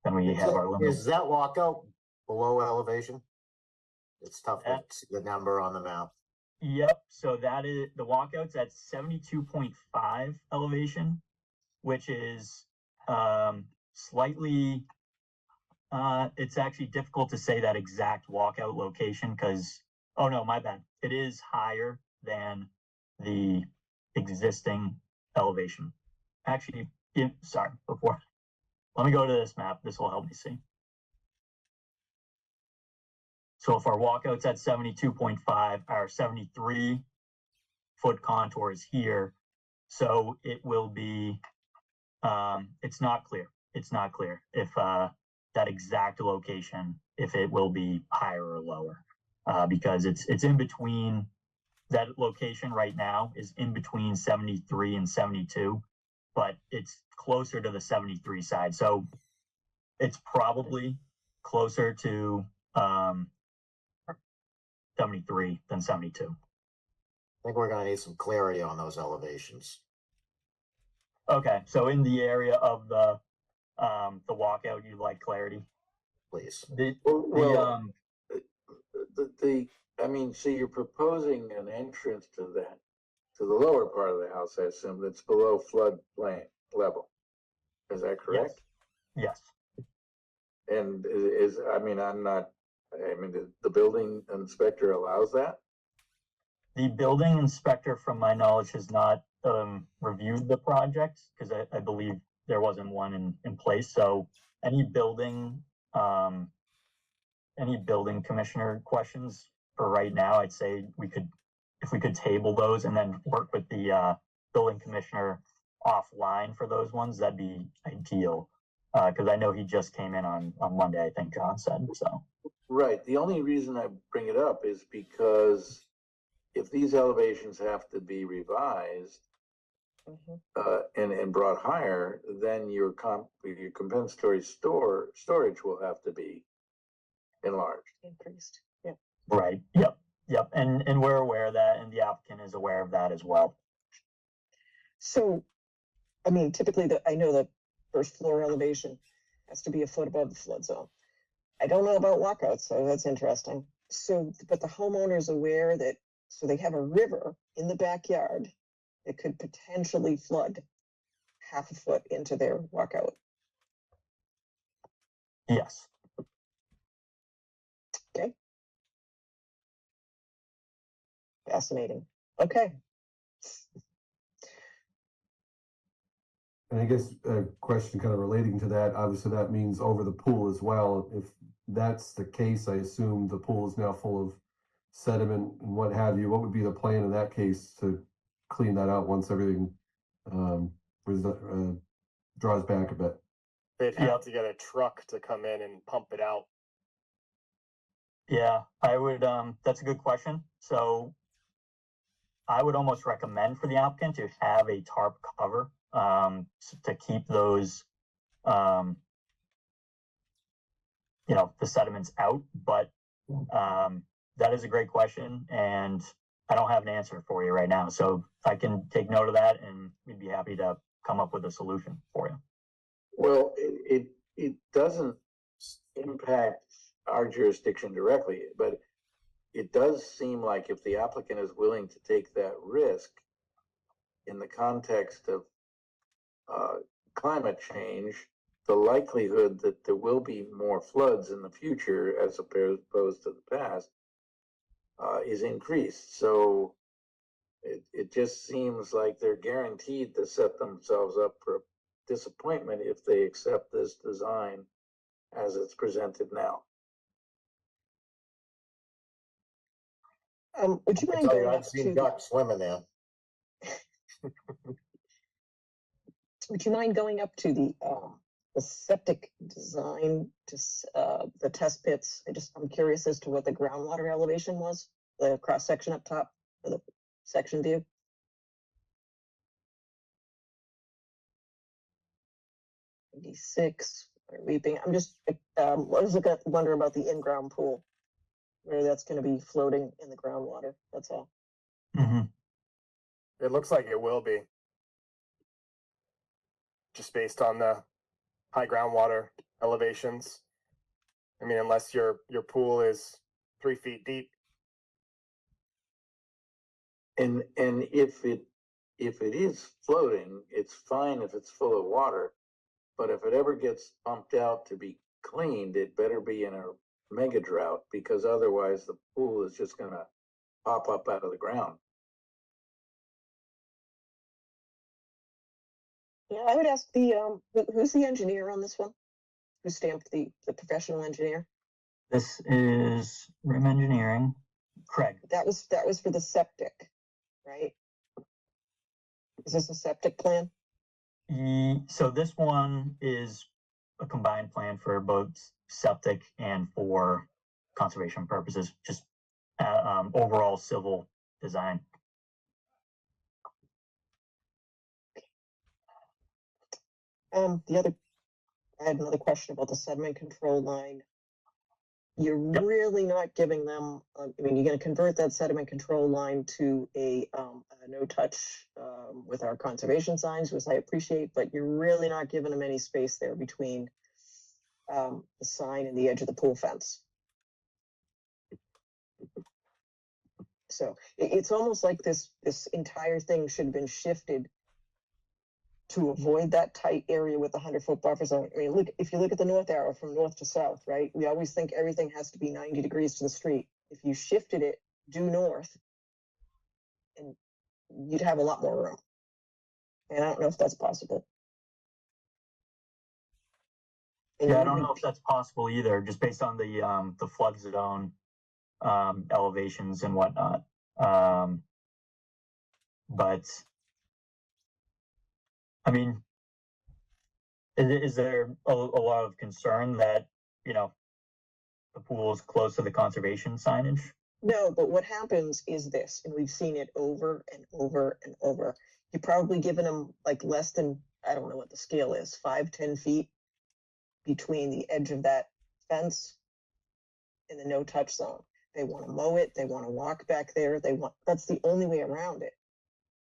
Then we have our limit. Is that walkout below elevation? It's tough to see the number on the map. Yep. So that is the walkouts at 72.5 elevation, which is slightly. It's actually difficult to say that exact walkout location because, oh no, my bad. It is higher than the existing elevation. Actually, sorry. Before, let me go to this map. This will help me see. So if our walkout's at 72.5, our 73-foot contour is here. So it will be, it's not clear. It's not clear if that exact location, if it will be higher or lower, because it's in between. That location right now is in between 73 and 72, but it's closer to the 73 side. So it's probably closer to 73 than 72. I think we're gonna need some clarity on those elevations. Okay, so in the area of the walkout, you'd like clarity? Please. I mean, so you're proposing an entrance to the lower part of the house, I assume, that's below floodplain level. Is that correct? Yes. And the building inspector allows that? The building inspector, from my knowledge, has not reviewed the project because I believe there wasn't one in place. So any building commissioner questions for right now, I'd say if we could table those and then work with the building commissioner offline for those ones, that'd be ideal. Because I know he just came in on Monday, I think John said, so. Right. The only reason I bring it up is because if these elevations have to be revised and brought higher, then your compensatory storage will have to be enlarged. Increased, yeah. Right, yep. And we're aware of that, and the applicant is aware of that as well. So, I mean, typically I know the first floor elevation has to be a foot above the flood zone. I don't know about walkouts, so that's interesting. So, but the homeowner's aware that, so they have a river in the backyard that could potentially flood half a foot into their walkout. Yes. Okay. Fascinating. Okay. And I guess a question kind of relating to that, obviously that means over the pool as well. If that's the case, I assume the pool is now full of sediment and what have you. What would be the plan in that case to clean that out once everything draws back a bit? They'd have to get a truck to come in and pump it out. Yeah, I would, that's a good question. So I would almost recommend for the applicant to have a tarp cover to keep those, the sediments out. But that is a great question, and I don't have an answer for you right now. So I can take note of that, and we'd be happy to come up with a solution for you. Well, it doesn't impact our jurisdiction directly, but it does seem like if the applicant is willing to take that risk, in the context of climate change, the likelihood that there will be more floods in the future as opposed to the past is increased. So it just seems like they're guaranteed to set themselves up for disappointment if they accept this design as it's presented now. Would you I mind tell you, going up I've seen to, ducks swimming there. would you mind going up to the septic design to the test pits? I'm curious as to what the groundwater elevation was, the cross section up top, or the section view. D6 weeping. I'm just I was wondering about the in-ground pool, where that's going to be floating in the groundwater. That's all. Mm-hmm. It looks like it will be. Just based on the high groundwater elevations. I mean, unless your pool is 3 feet deep. And if it is floating, it's fine if it's full of water. But if it ever gets pumped out to be cleaned, it better be in a mega drought, because otherwise the pool is just going to pop up out of the ground. Yeah, I would ask the who's the engineer on this one? Who stamped the professional engineer? This is Rim Engineering. Craig. That was for the septic, right? Is this a septic plan? So this one is a combined plan for both septic and for conservation purposes, just overall civil design. I had another question about the sediment control line. You're really not giving them, I mean, you're going to convert that sediment control line to a no touch with our conservation signs, which I appreciate, but you're really not giving them any space there between the sign and the edge of the pool fence. So it's almost like this entire thing should have been shifted to avoid that tight area with the 100-foot buffer zone. I mean, look, if you look at the north arrow from north to south, right? We always think everything has to be 90 degrees to the street. If you shifted it due north, and you'd have a lot more room. And I don't know if that's possible. And Yeah, I don't know if that's possible either, just based on the flood zone elevations and whatnot. But I mean, is there a lot of concern that, you know, the pool is close to the conservation signage? No, but what happens is this, and we've seen it over and over and over. You're probably giving them like less than, I don't know what the scale is, 5-10 feet between the edge of that fence and the no touch zone. They want to mow it. They want to walk back there. That's the only way around it.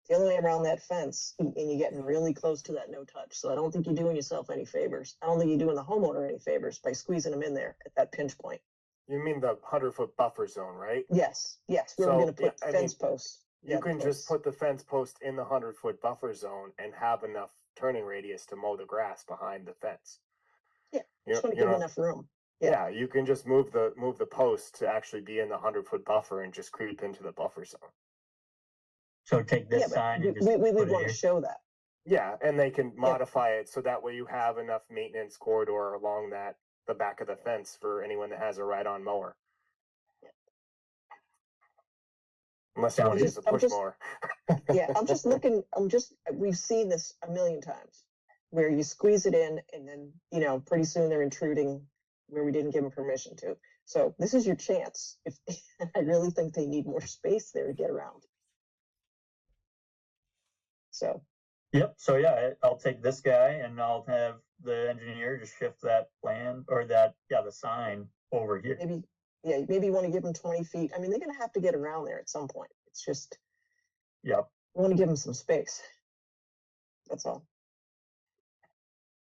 The only way around that fence, and you're getting really close to that no touch. So I don't think you're doing yourself any favors. I don't think you're doing the homeowner any favors by squeezing them in there at that pinch point. You mean the 100-foot buffer zone, right? Yes, where we're going to put fence posts. You can just put the fence post in the 100-foot buffer zone and have enough turning radius to mow the grass behind the fence. Yeah, just want to give enough room. Yeah, you can just move the post to actually be in the 100-foot buffer and just creep into the buffer zone. So take this sign and just we put would it want here. to show that. Yeah, and they can modify it so that way you have enough maintenance corridor along the back of the fence for anyone that has a ride-on mower. Unless you want to use a push mower. Yeah, we've seen this a million times where you squeeze it in and then, you know, pretty soon they're intruding where we didn't give them permission to. So this is your chance. I really think they need more space there to get around. So. Yep. So yeah, I'll take this guy and I'll have the engineer just shift that plan or the sign over here. Maybe you want to give them 20 feet. I mean, they're going to have to get around there at some point. It's just, yep. I want to give them some space. That's all.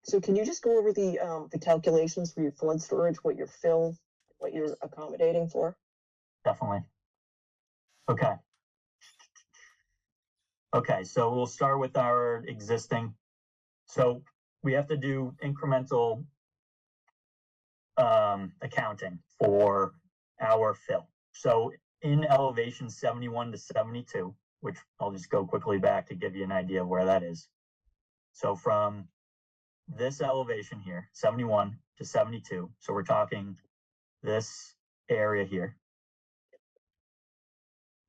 So can you just go over the calculations for your flood storage, what your fill, what you're accommodating for? Definitely. Okay. Okay, so we'll start with our existing. So we have to do incremental accounting for our fill. So in elevation 71 to 72, which I'll just go quickly back to give you an idea of where that is. So from this elevation here, 71 to 72, so we're talking this area here.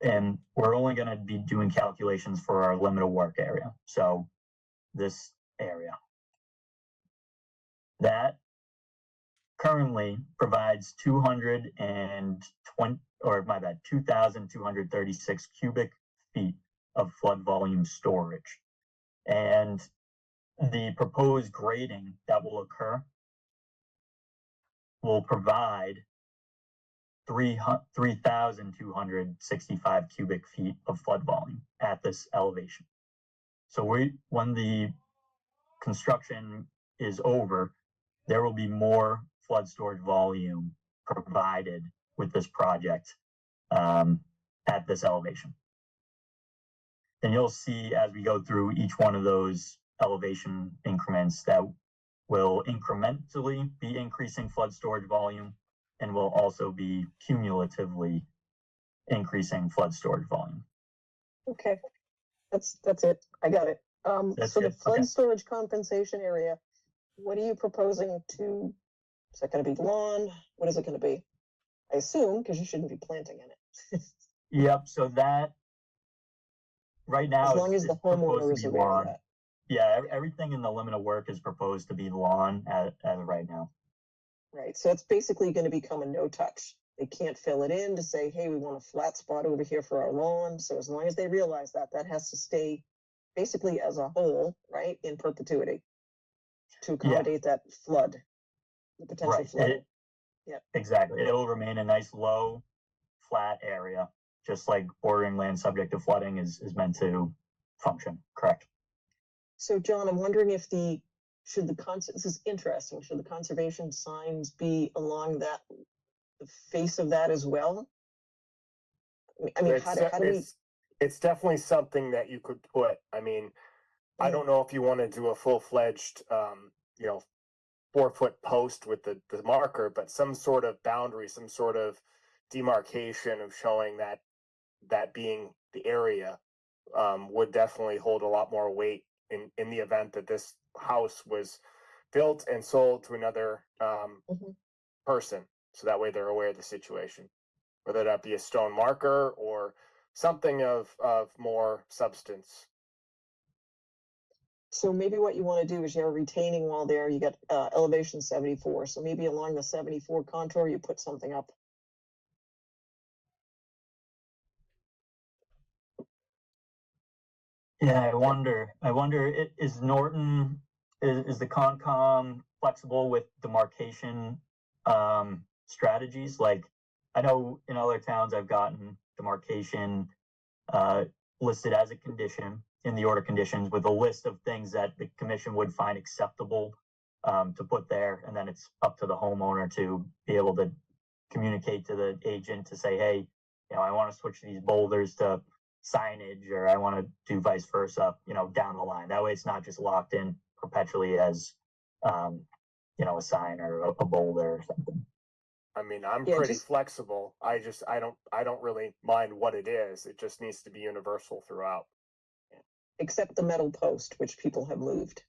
And we're only going to be doing calculations for our limit of work area. So this area. That currently provides 2,236 cubic feet of flood volume storage. And the proposed grading that will occur will provide 3,265 cubic feet of flood volume at this elevation. So when the construction is over, there will be more flood storage volume provided with this project at this elevation. And you'll see as we go through each one of those elevation increments that will incrementally be increasing flood storage volume and will also be cumulatively increasing flood storage volume. Okay, that's it. I got it. That's So the it? flood Okay. storage compensation area, what are you proposing to, is that gonna be lawn? What is it gonna be? I assume, because you shouldn't be planting in it. Yep, so that right now As long as it's the homeowner proposed is to be aware of lawn. that. Yeah, everything in the limit of work is proposed to be lawn as of right now. Right, so it's basically gonna become a no touch. They can't fill it in to say, hey, we want a flat spot over here for our lawn. So as long as they realize that, that has to stay basically as a whole, right, in perpetuity to accommodate that flood, the potential Right. flooding. Yep. Exactly. It'll remain a nice low, flat area, just like bordering land subject to flooding is meant to function. Correct. So John, I'm wondering if this is interesting, should the conservation signs be along the face of that as well? I mean, how do we? It's definitely something that you could put. I mean, I don't know if you want to do a full-fledged, 4-foot post with the marker, but some sort of boundary, some sort of demarcation of showing that being the area would definitely hold a lot more weight in the event that this house was built and sold to another person. So that way they're aware of the situation, whether that be a stone marker or something of more substance. So maybe what you want to do is you have a retaining wall there, you got elevation 74. So maybe along the 74 contour, you put something up. Yeah, I wonder, is Norton, is the Concom flexible with demarcation strategies? Like, I know in other towns I've gotten demarcation listed as a condition in the order conditions with a list of things that the commission would find acceptable to put there. And then it's up to the homeowner to be able to communicate to the agent to say, hey, I want to switch these boulders to signage, or I want to do vice versa, down the line. That way it's not just locked in perpetually as, a sign or a boulder or something. I mean, I'm pretty flexible. I don't really mind what it is. It just needs to be universal throughout. Except the metal post, which people have moved.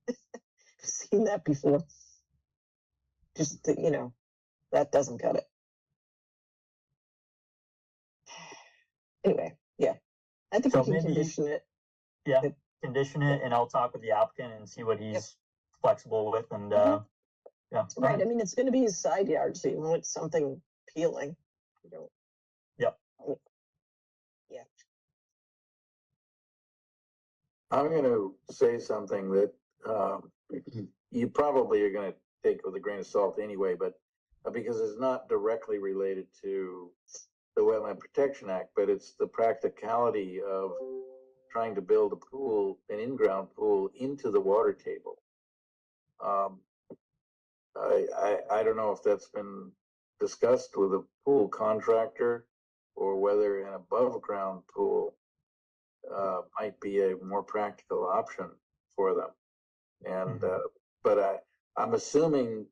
I've seen that before. Just, that doesn't cut it. Anyway, yeah. I think So we can maybe- condition it. Yeah, condition it, and I'll talk with the applicant and see what he's flexible with, and yeah. Right, I mean, it's gonna be his side yard, so you want something appealing. Yep. Yeah. I'm going to say something that you probably are going to take with a grain of salt anyway, but because it's not directly related to the Wetland Protection Act, but it's the practicality of trying to build a pool, an in-ground pool, into the water table. I don't know if that's been discussed with a pool contractor or whether an above ground pool might be a more practical option for them. And, but I'm assuming,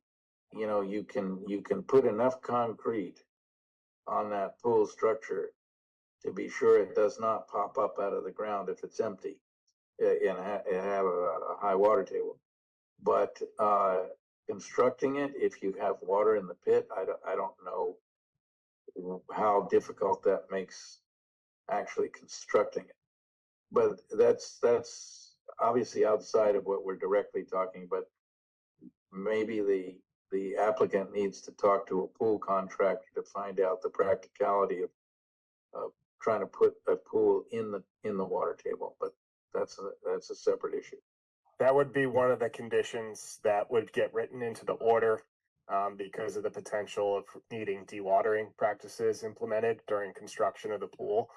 you know, you can put enough concrete on that pool structure to be sure it does not pop up out of the ground if it's empty and have a high water table. But constructing it, if you have water in the pit, I don't know how difficult that makes actually constructing it. But that's obviously outside of what we're directly talking, but maybe the applicant needs to talk to a pool contractor to find out the practicality of trying to put a pool in the water table, but that's a separate issue. That would be one of the conditions that would get written into the order, because of the potential of needing dewatering practices implemented during construction of the pool.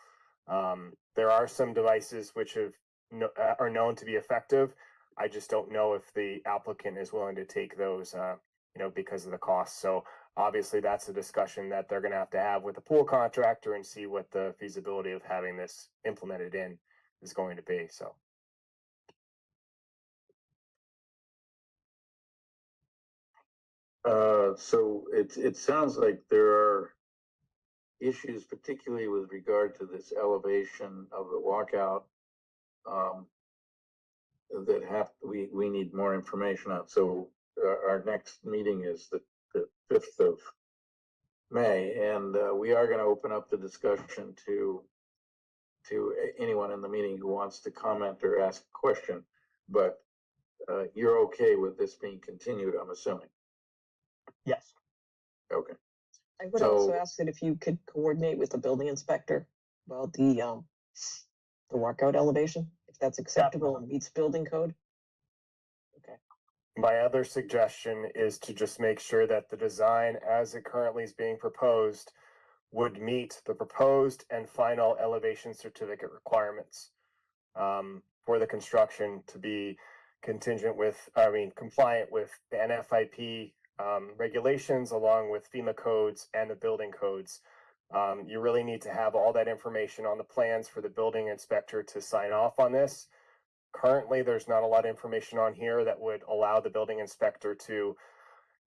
There are some devices which are known to be effective. I just don't know if the applicant is willing to take those, you know, because of the cost. So obviously that's a discussion that they're going to have with the pool contractor and see what the feasibility of having this implemented in is going to be. So. So it sounds like there are issues, particularly with regard to this elevation of the walkout, that we need more information on. So our next meeting is the 5th of May, and we are going to open up the discussion to anyone in the meeting who wants to comment or ask a question. But you're okay with this being continued, I'm assuming. Yes. Okay. I would also ask that if you could coordinate with the building inspector about the walkout elevation, if that's acceptable and meets building code. Okay. My other suggestion is to just make sure that the design as it currently is being proposed would meet the proposed and final elevation certificate requirements for the construction to be compliant with the NFIP regulations along with FEMA codes and the building codes. You really need to have all that information on the plans for the building inspector to sign off on this. Currently, there's not a lot of information on here that would allow the building inspector to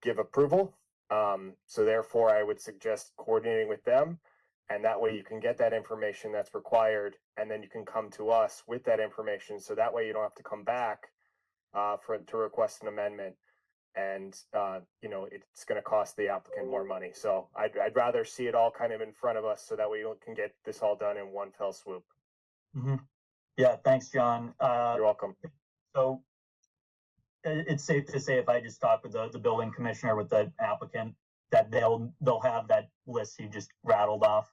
give approval. So therefore, I would suggest coordinating with them, and that way you can get that information that's required, and then you can come to us with that information. So that way you don't have to come back to request an amendment. And you know, it's going to cost the applicant more money. So I'd rather see it all kind of in front of us, so that way you can get this all done in one fell swoop. Mm-hmm. Yeah, thanks, John. You're welcome. So it's safe to say if I just talk with the building commissioner, with the applicant, that they'll have that list you just rattled off.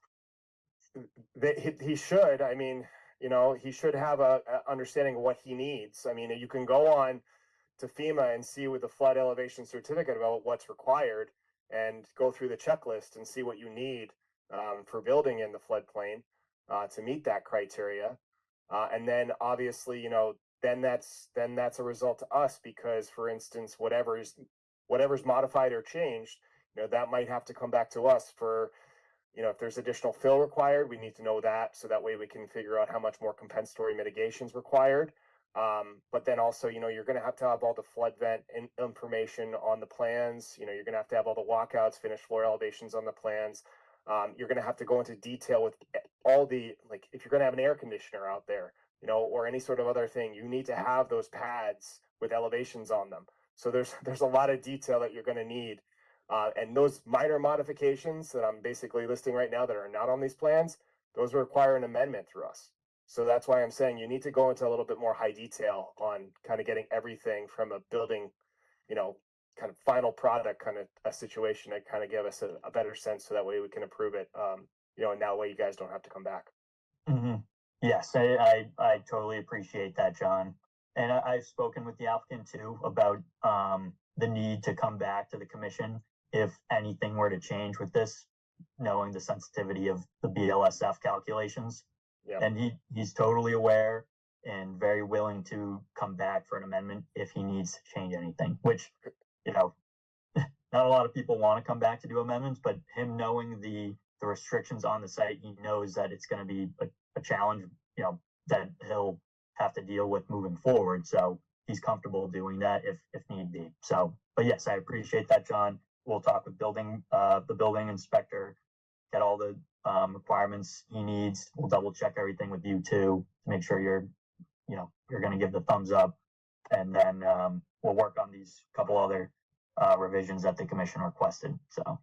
He should. I mean, you know, he should have a understanding of what he needs. I mean, you can go on to FEMA and see with the flood elevation certificate about what's required, and go through the checklist and see what you need for building in the floodplain to meet that criteria. And then obviously, you know, then that's a result to us, because for instance, whatever's modified or changed, you know, that might have to come back to us for, you know, if there's additional fill required, we need to know that, so that way we can figure out how much more compensatory mitigation is required. But then also, you know, you're going to have all the flood vent information on the plans. You know, you're going to have all the walkouts, finished floor elevations on the plans. You're going to have to go into detail with all the, like, if you're going to have an air conditioner out there, you know, or any sort of other thing, you need to have those pads with elevations on them. So there's a lot of detail that you're going to need. And those minor modifications that I'm basically listing right now that are not on these plans, those require an amendment through us. So that's why I'm saying you need to go into a little bit more high detail on kind of getting everything from a building, you know, kind of final product kind of a situation to kind of give us a better sense, so that way we can approve it, you know, and that way you guys don't have to come back. Mm-hmm. Yes, I totally appreciate that, John. And I've spoken with the applicant too about the need to come back to the commission if anything were to change with this, knowing the sensitivity of the BLSF calculations. Yep. And he's totally aware and very willing to come back for an amendment if he needs to change anything, which, you know, not a lot of people want to come back to do amendments, but him knowing the restrictions on the site, he knows that it's going to be a challenge, you know, that he'll have to deal with moving forward. So he's comfortable doing that if need be. So, but yes, I appreciate that, John. We'll talk with the building inspector, get all the requirements he needs. We'll double check everything with you too to make sure you're going to give the thumbs up, and then we'll work on these couple other revisions that the commission requested. So,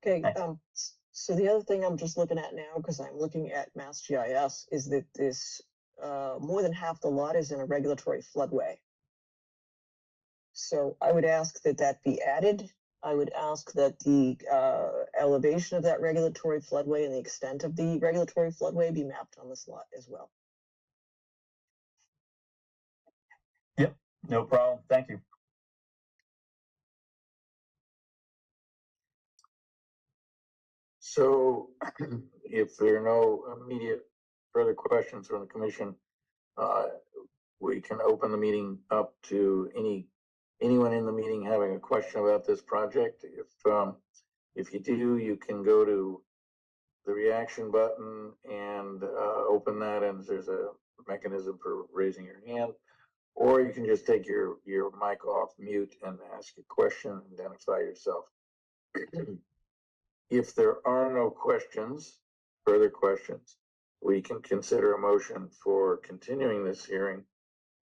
Okay, thanks. so the other thing I'm just looking at now, because I'm looking at Mass GIS, is that this, more than half the lot is in a regulatory floodway. So I would ask that that be added. I would ask that the elevation of that regulatory floodway and the extent of the regulatory floodway be mapped on this lot as well. Yep, no problem. Thank you. So if there are no immediate further questions from the commission, we can open the meeting up to anyone in the meeting having a question about this project. If you do, you can go to the reaction button and open that, and there's a mechanism for raising your hand, or you can just take your mic off mute and ask a question, identify yourself. If there are no further questions, we can consider a motion for continuing this hearing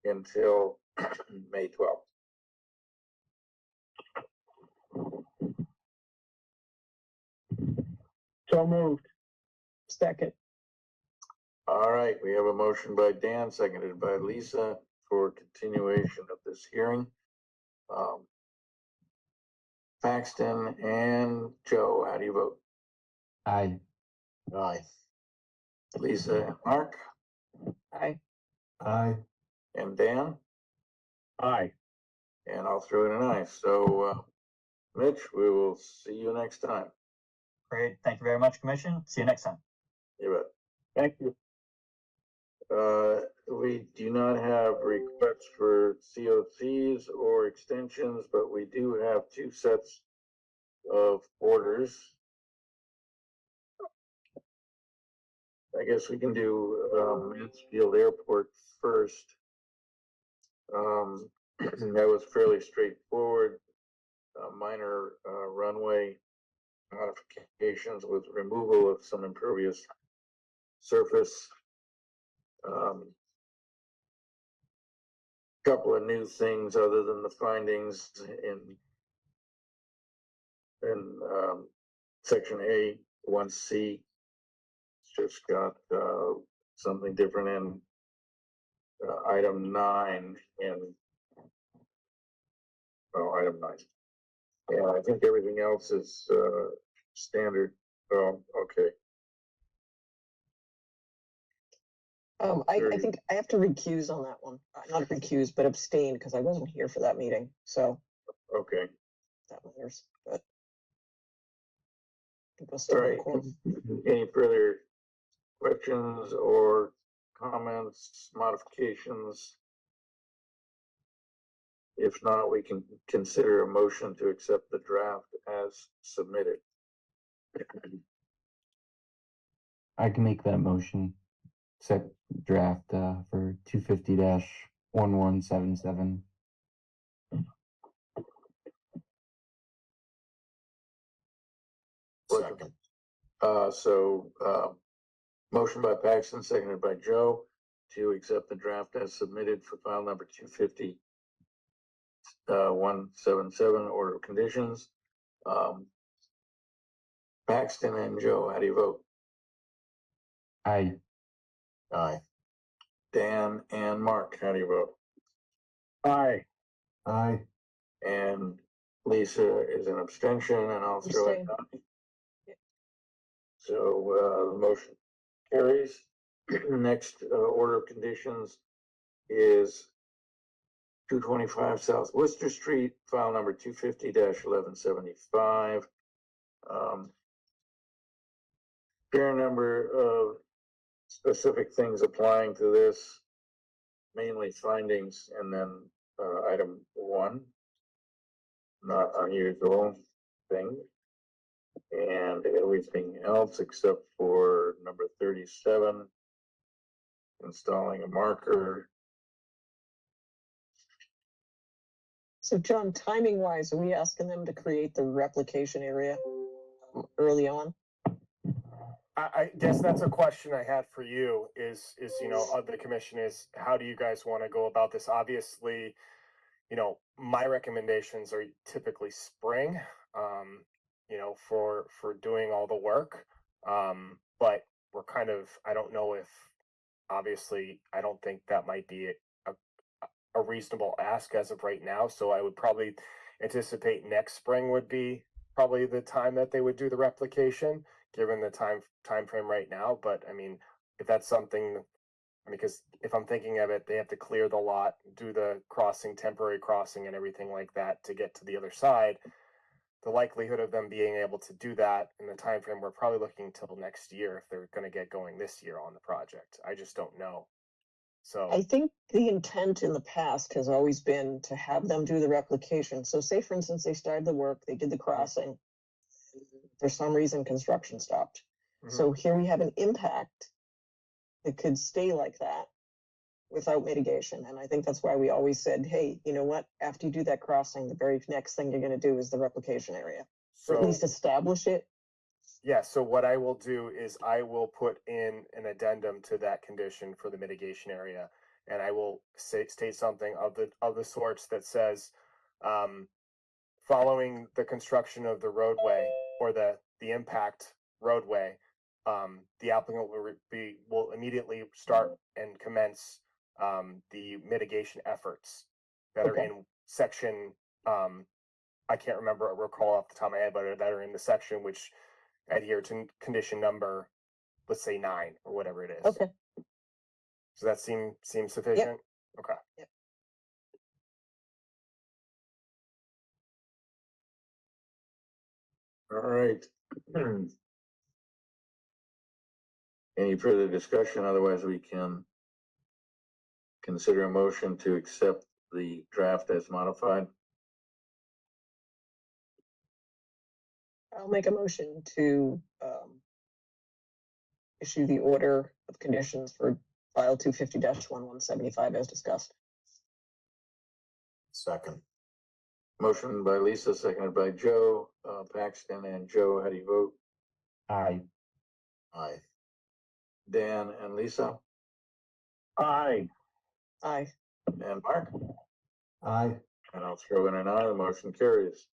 until May 12th. So moved. Second. All right, we have a motion by Dan, seconded by Lisa for continuation of this hearing. Paxton and Joe, how do you vote? Aye. Aye. Lisa and Mark Aye. Aye. and Dan, Aye. and I'll throw in an aye. So, Mitch, we will see you next time. Great. Thank you very much, Commission. See you next time. You bet. Thank you. We do not have requests for COCs or extensions, but we do have two sets of orders. I guess we can do Mansfield Airport first. That was fairly straightforward. Minor runway modifications with removal of some impervious surface. Couple of new things other than the findings in section A, 1C. It's just got something different in item 9 and item 9. Yeah, I think everything else is standard. Oh, okay. I think I have to recuse on that one. Not recuse, but abstain because I wasn't here for that meeting. So Okay. that matters. But I think we'll All still right. record. Any further questions or comments, modifications? If not, we can consider a motion to accept the draft as submitted. I can make that motion. Set draft for 250-1177. Second. Motion by Paxton, seconded by Joe to accept the draft as submitted for file number 250-177 order of conditions. Paxton and Joe, how do you vote? Aye. Aye. Dan and Mark, how do you vote? Aye. Aye. And Lisa is an abstention, and I'll throw it Abstain. down. So the motion carries. Next order of conditions is 225 South Worcester Street, file number 250-1175. Fair number of specific things applying to this, mainly findings, and then item 1, not unusual thing, and everything else except for number 37 installing a marker. So John, timing wise, are we asking them to create the replication area early on? I guess that's a question I had for you is, of the commission is, how do you guys want to go about this? Obviously, my recommendations are typically spring, for doing all the work. But we're kind of, I don't know if, obviously, I don't think that might be a reasonable ask as of right now. So I would probably anticipate next spring would be probably the time that they would do the replication, given the time frame right now. But I mean, if that's something, because if I'm thinking of it, they have to clear the lot, do the crossing, temporary crossing and everything like that to get to the other side. The likelihood of them being able to do that in the time frame, we're probably looking till next year if they're going to get going this year on the project. I just don't know. So I think the intent in the past has always been to have them do the replication. So say, for instance, they started the work, they did the crossing. For some reason, construction stopped. So here we have an impact that could stay like that without mitigation. And I think that's why we always said, hey, you know what? After you do that crossing, the very next thing you're going to do is the replication area. Or at least establish it. Yeah, so what I will do is I will put in an addendum to that condition for the mitigation area, and I will state something of the sorts that says, following the construction of the roadway or the impact roadway, the applicant will immediately start and commence the mitigation efforts that are in section. I can't recall off the top of my head, but that are in the section which adhere to condition number, let's say 9 or whatever it is. Okay. Does that seem sufficient? Okay. Yep. All right. Any further discussion? Otherwise, we can consider a motion to accept the draft as modified. I'll make a motion to issue the order of conditions for file 250-1175 as discussed. Second. Motion by Lisa, seconded by Joe Paxton. And Joe, how do you vote? Aye. Aye. Dan and Lisa Aye. Aye. and Mark. Aye. And I'll throw in an aye. The motion carries.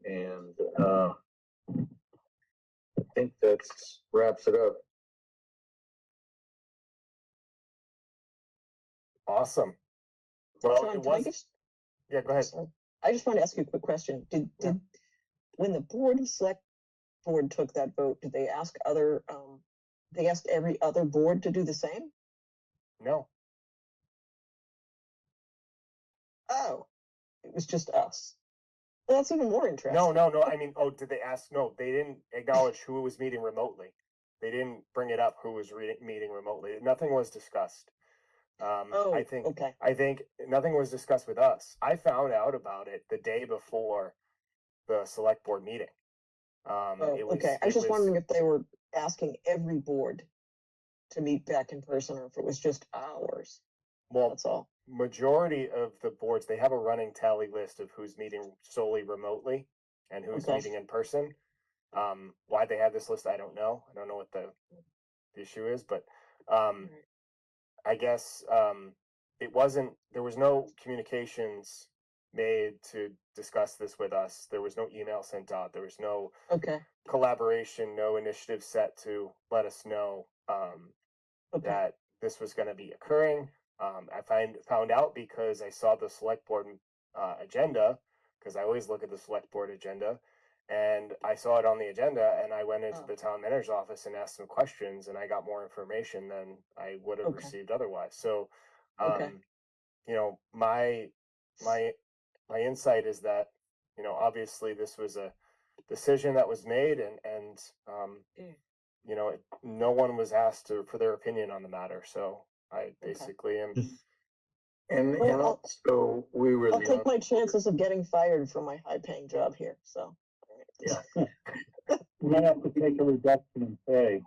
And I think that wraps it up. Awesome. Well, John, it can I was. just, Yeah, go ahead. sorry. I just want to ask you a quick question. Did when the board of select board took that vote, did they ask they asked every other board to do the same? No. Oh, it was just us. Well, that's even more interesting. No. I mean, did they ask? No, they didn't acknowledge who was meeting remotely. They didn't bring it up who was meeting remotely. Nothing was discussed. I think nothing was discussed with us. I found out about it the day before the select board meeting. I was just wondering if they were asking every board to meet back in person or if it was just ours. Well, that's all. Majority of the boards, they have a running tally list of who's meeting solely remotely and who's meeting in person. Why they have this list, I don't know. I don't know what the issue is, but I guess there was no communications made to discuss this with us. There was no email sent out. There was no collaboration, no initiative set to let us know that this was going to be occurring. I found out because I saw the select board agenda, because I always look at the select board agenda, and I saw it on the agenda, and I went into the town manager's office and asked some questions, and I got more information than I would have received otherwise. So, my insight is that, obviously this was a decision that was made, and no one was asked for their opinion on the matter. So I basically am. And also we were. I'll take my chances of getting fired from my high-paying job here. So. Yeah. We might have to take a reduction in pay.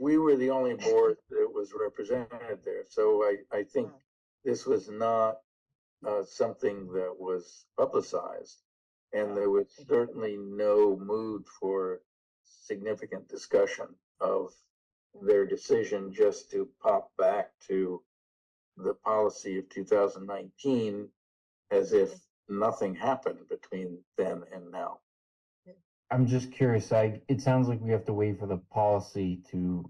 we were the only board that was represented there. So I think this was not something that was publicized. And there was certainly no mood for significant discussion of their decision just to pop back to the policy of 2019 as if nothing happened between then and now. I'm just curious, it sounds like we have to wait for the policy to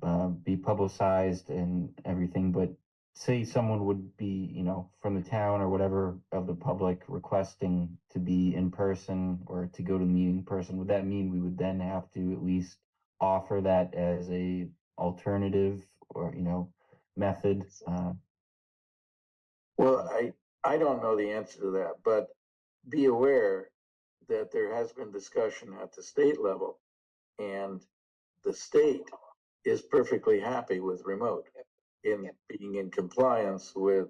be publicized and everything, but say someone would be, you know, from the town or whatever of the public requesting to be in person or to go to the meeting in person, would that mean we would then have to at least offer that as a alternative or, you know, method? Well, I don't know the answer to that, but be aware that there has been discussion at the state level, and the state is perfectly happy with remote in being in compliance with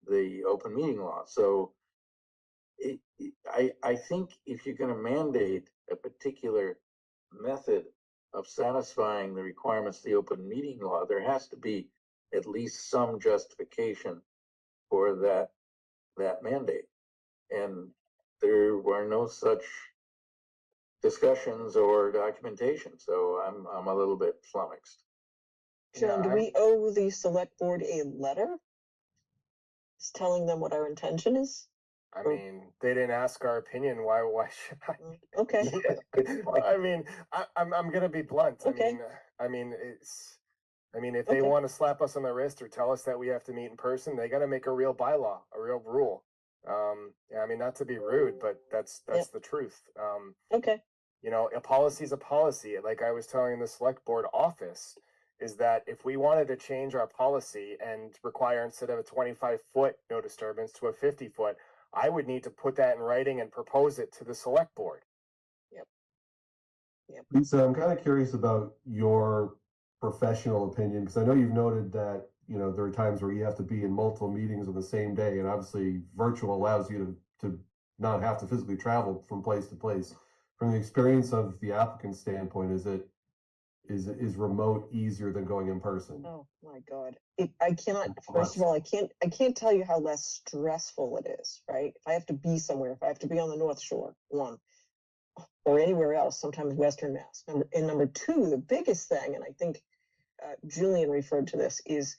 the open meeting law. So I think if you're going to mandate a particular method of satisfying the requirements of the open meeting law, there has to be at least some justification for that mandate. And there were no such discussions or documentation, so I'm a little bit flummoxed. John, do we owe the select board a letter? Just telling them what our intention is? I mean, they didn't ask our opinion. Why should I? Okay. I mean, I'm gonna be blunt. Okay. I mean, if they want to slap us on the wrist or tell us that we have to meet in person, they got to make a real bylaw, a real rule. Yeah, I mean, not to be rude, but that's the truth. Okay. You know, a policy is a policy. Like I was telling the select board office, is that if we wanted to change our policy and require instead of a 25-foot no disturbance to a 50-foot, I would need to put that in writing and propose it to the select board. Lisa, I'm kind of curious about your professional opinion, because I know you've noted that, you know, there are times where you have to be in multiple meetings on the same day, and obviously virtual allows you to not have to physically travel from place to place. From the experience of the applicant standpoint, is remote easier than going in person? Oh my God. I cannot, first of all, I can't tell you how less stressful it is, right? If I have to be somewhere, if I have to be on the North Shore, one, or anywhere else, sometimes Western Mass. Number two, the biggest thing, and I think Julian referred to this, is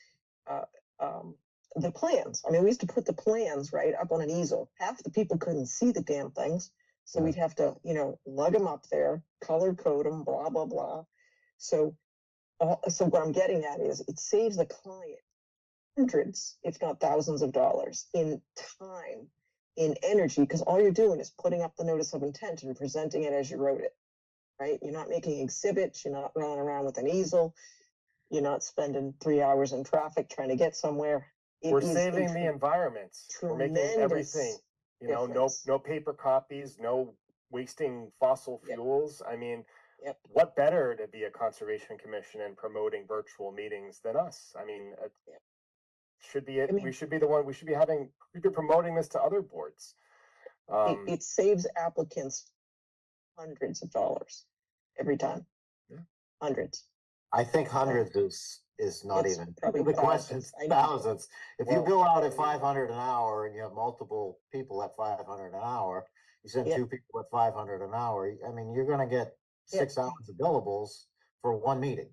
the plans. I mean, we used to put the plans right up on an easel. Half the people couldn't see the damn things. So we'd have to, you know, lug them up there, color code them, blah, blah, blah. So what I'm getting at is it saves the client hundreds, if not thousands of dollars in time, in energy, because all you're doing is putting up the notice of intent and presenting it as you wrote it, right? You're not making exhibits. You're not running around with an easel. You're not spending 3 hours in traffic trying to get somewhere. We're saving the environment. We're making everything, you know, no paper copies, no wasting fossil fuels. I mean, what better to be a conservation commission and promoting virtual meetings than us? I mean, should be it. I mean, we should be the one. We should be promoting this to other boards. It saves applicants hundreds of dollars every time. Yeah. Hundreds. I think hundreds is not It's even probably the question. Thousands. If you bill out at $500 an hour and you have multiple people at $500 an hour, you send two people at $500 an hour. I mean, you're going to get 6 hours of billables for one meeting.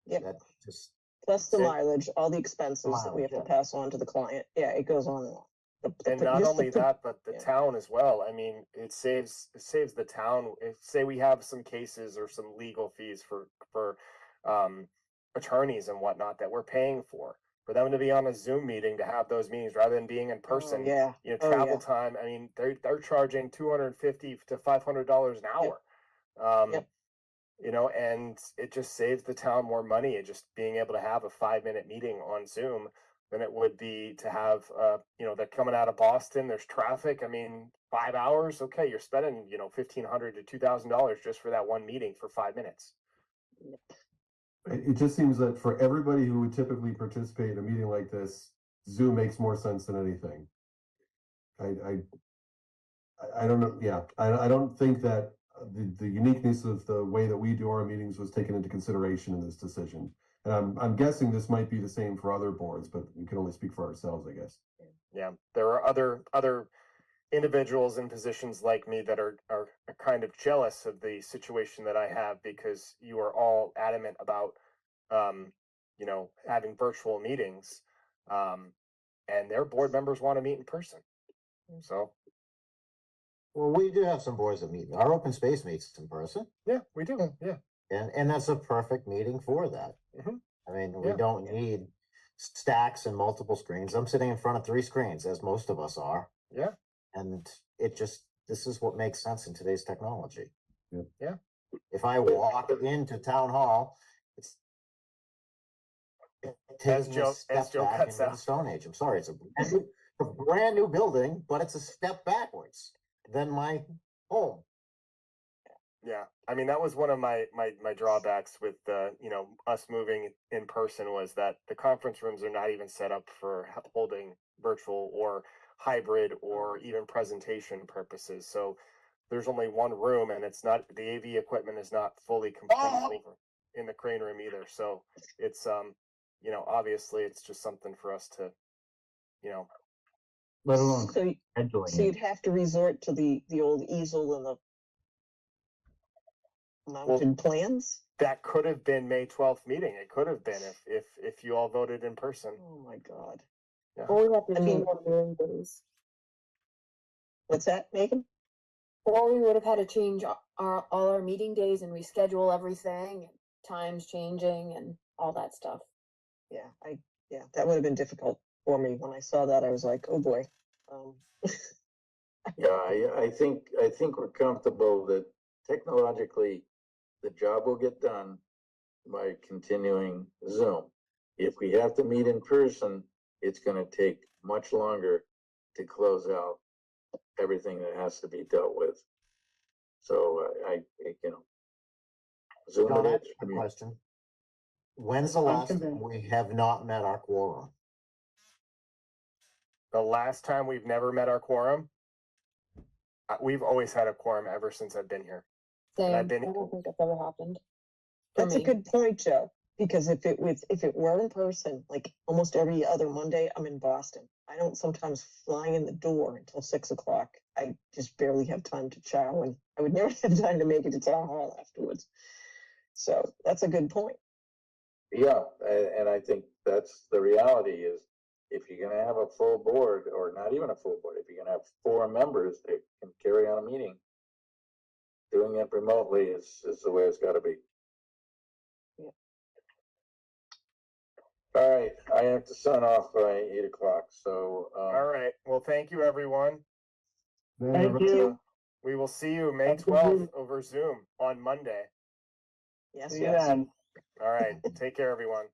Yep. That just plus the mileage, all the expenses that we have to pass on to the client. Yeah, it goes on and on. And not only that, but the town as well. I mean, it saves the town. If say we have some cases or some legal fees for attorneys and whatnot that we're paying for them to be on a Zoom meeting, to have those meetings rather than being in person. You know, travel time. I mean, they're charging $250 to $500 an hour. You know, and it just saves the town more money, and just being able to have a 5-minute meeting on Zoom than it would be to have, you know, they're coming out of Boston, there's traffic. I mean, 5 hours. Okay. You're spending, you know, $1,500 to $2,000 just for that one meeting for 5 minutes. It just seems that for everybody who would typically participate in a meeting like this, Zoom makes more sense than anything. I don't know. Yeah. I don't think that the uniqueness of the way that we do our meetings was taken into consideration in this decision. And I'm guessing this might be the same for other boards, but we can only speak for ourselves, I guess. Yeah, there are other individuals in positions like me that are kind of jealous of the situation that I have, because you are all adamant about having virtual meetings, and their board members want to meet in person. So Well, we do have some boards that meet. Our open space meets in person, yeah, we do. Yeah. and that's a perfect meeting for that. Mhm. I mean, we Yeah. don't need stacks and multiple screens. I'm sitting in front of 3 screens, as most of us are. Yeah. And this is what makes sense in today's technology. Yep. Yeah. If I walk into town hall, it takes me a Joe step back cuts into the out. Stone Age. I'm sorry, it's a brand new building, but it's a step backwards than my home. Yeah, I mean, that was one of my drawbacks with us moving in person, was that the conference rooms are not even set up for holding virtual or hybrid or even presentation purposes. So there's only one room, and it's not, the AV equipment is not fully complete in the crane room either. So it's obviously it's just something for us to Let alone So, scheduling so it. you'd have to resort to the old easel and the mounted plans? that could have been May 12th meeting. It could have been if you all voted in person. Oh my God. Or we have to I mean- change our meeting days. What's that, Megan? Or we would have had to change all our meeting days and reschedule everything, and times changing and all that stuff. Yeah, that would have been difficult for me. When I saw that, I was like, oh boy. Yeah, I think we're comfortable that technologically, the job will get done by continuing Zoom. If we have to meet in person, it's gonna take much longer to close out everything that has to be dealt with. So Zoom John, I it have is. a question. When's the last time we have not met our quorum? The last time we've never met our quorum, we've always had a quorum ever since I've been here. Same. I've been- I don't think that's ever happened. For That's a me. good point, Joe, because if it were in person, like almost every other Monday, I'm in Boston. I don't sometimes fly in the door until 6 o'clock. I just barely have time to chow, and I would never have time to make it to town hall afterwards. So that's a good point. Yeah, and I think that's the reality is, if you're gonna have a full board, or not even a full board, if you're gonna have 4 members that can carry on a meeting, doing it remotely is the way it's gotta be. Yeah. All right, I have to sign off by 8 o'clock, so, All right. Well, thank you, everyone. Thank you. We will see you May Thank you. 12th over Zoom on Monday. Yes, See you yes. then. All right. Take care, everyone.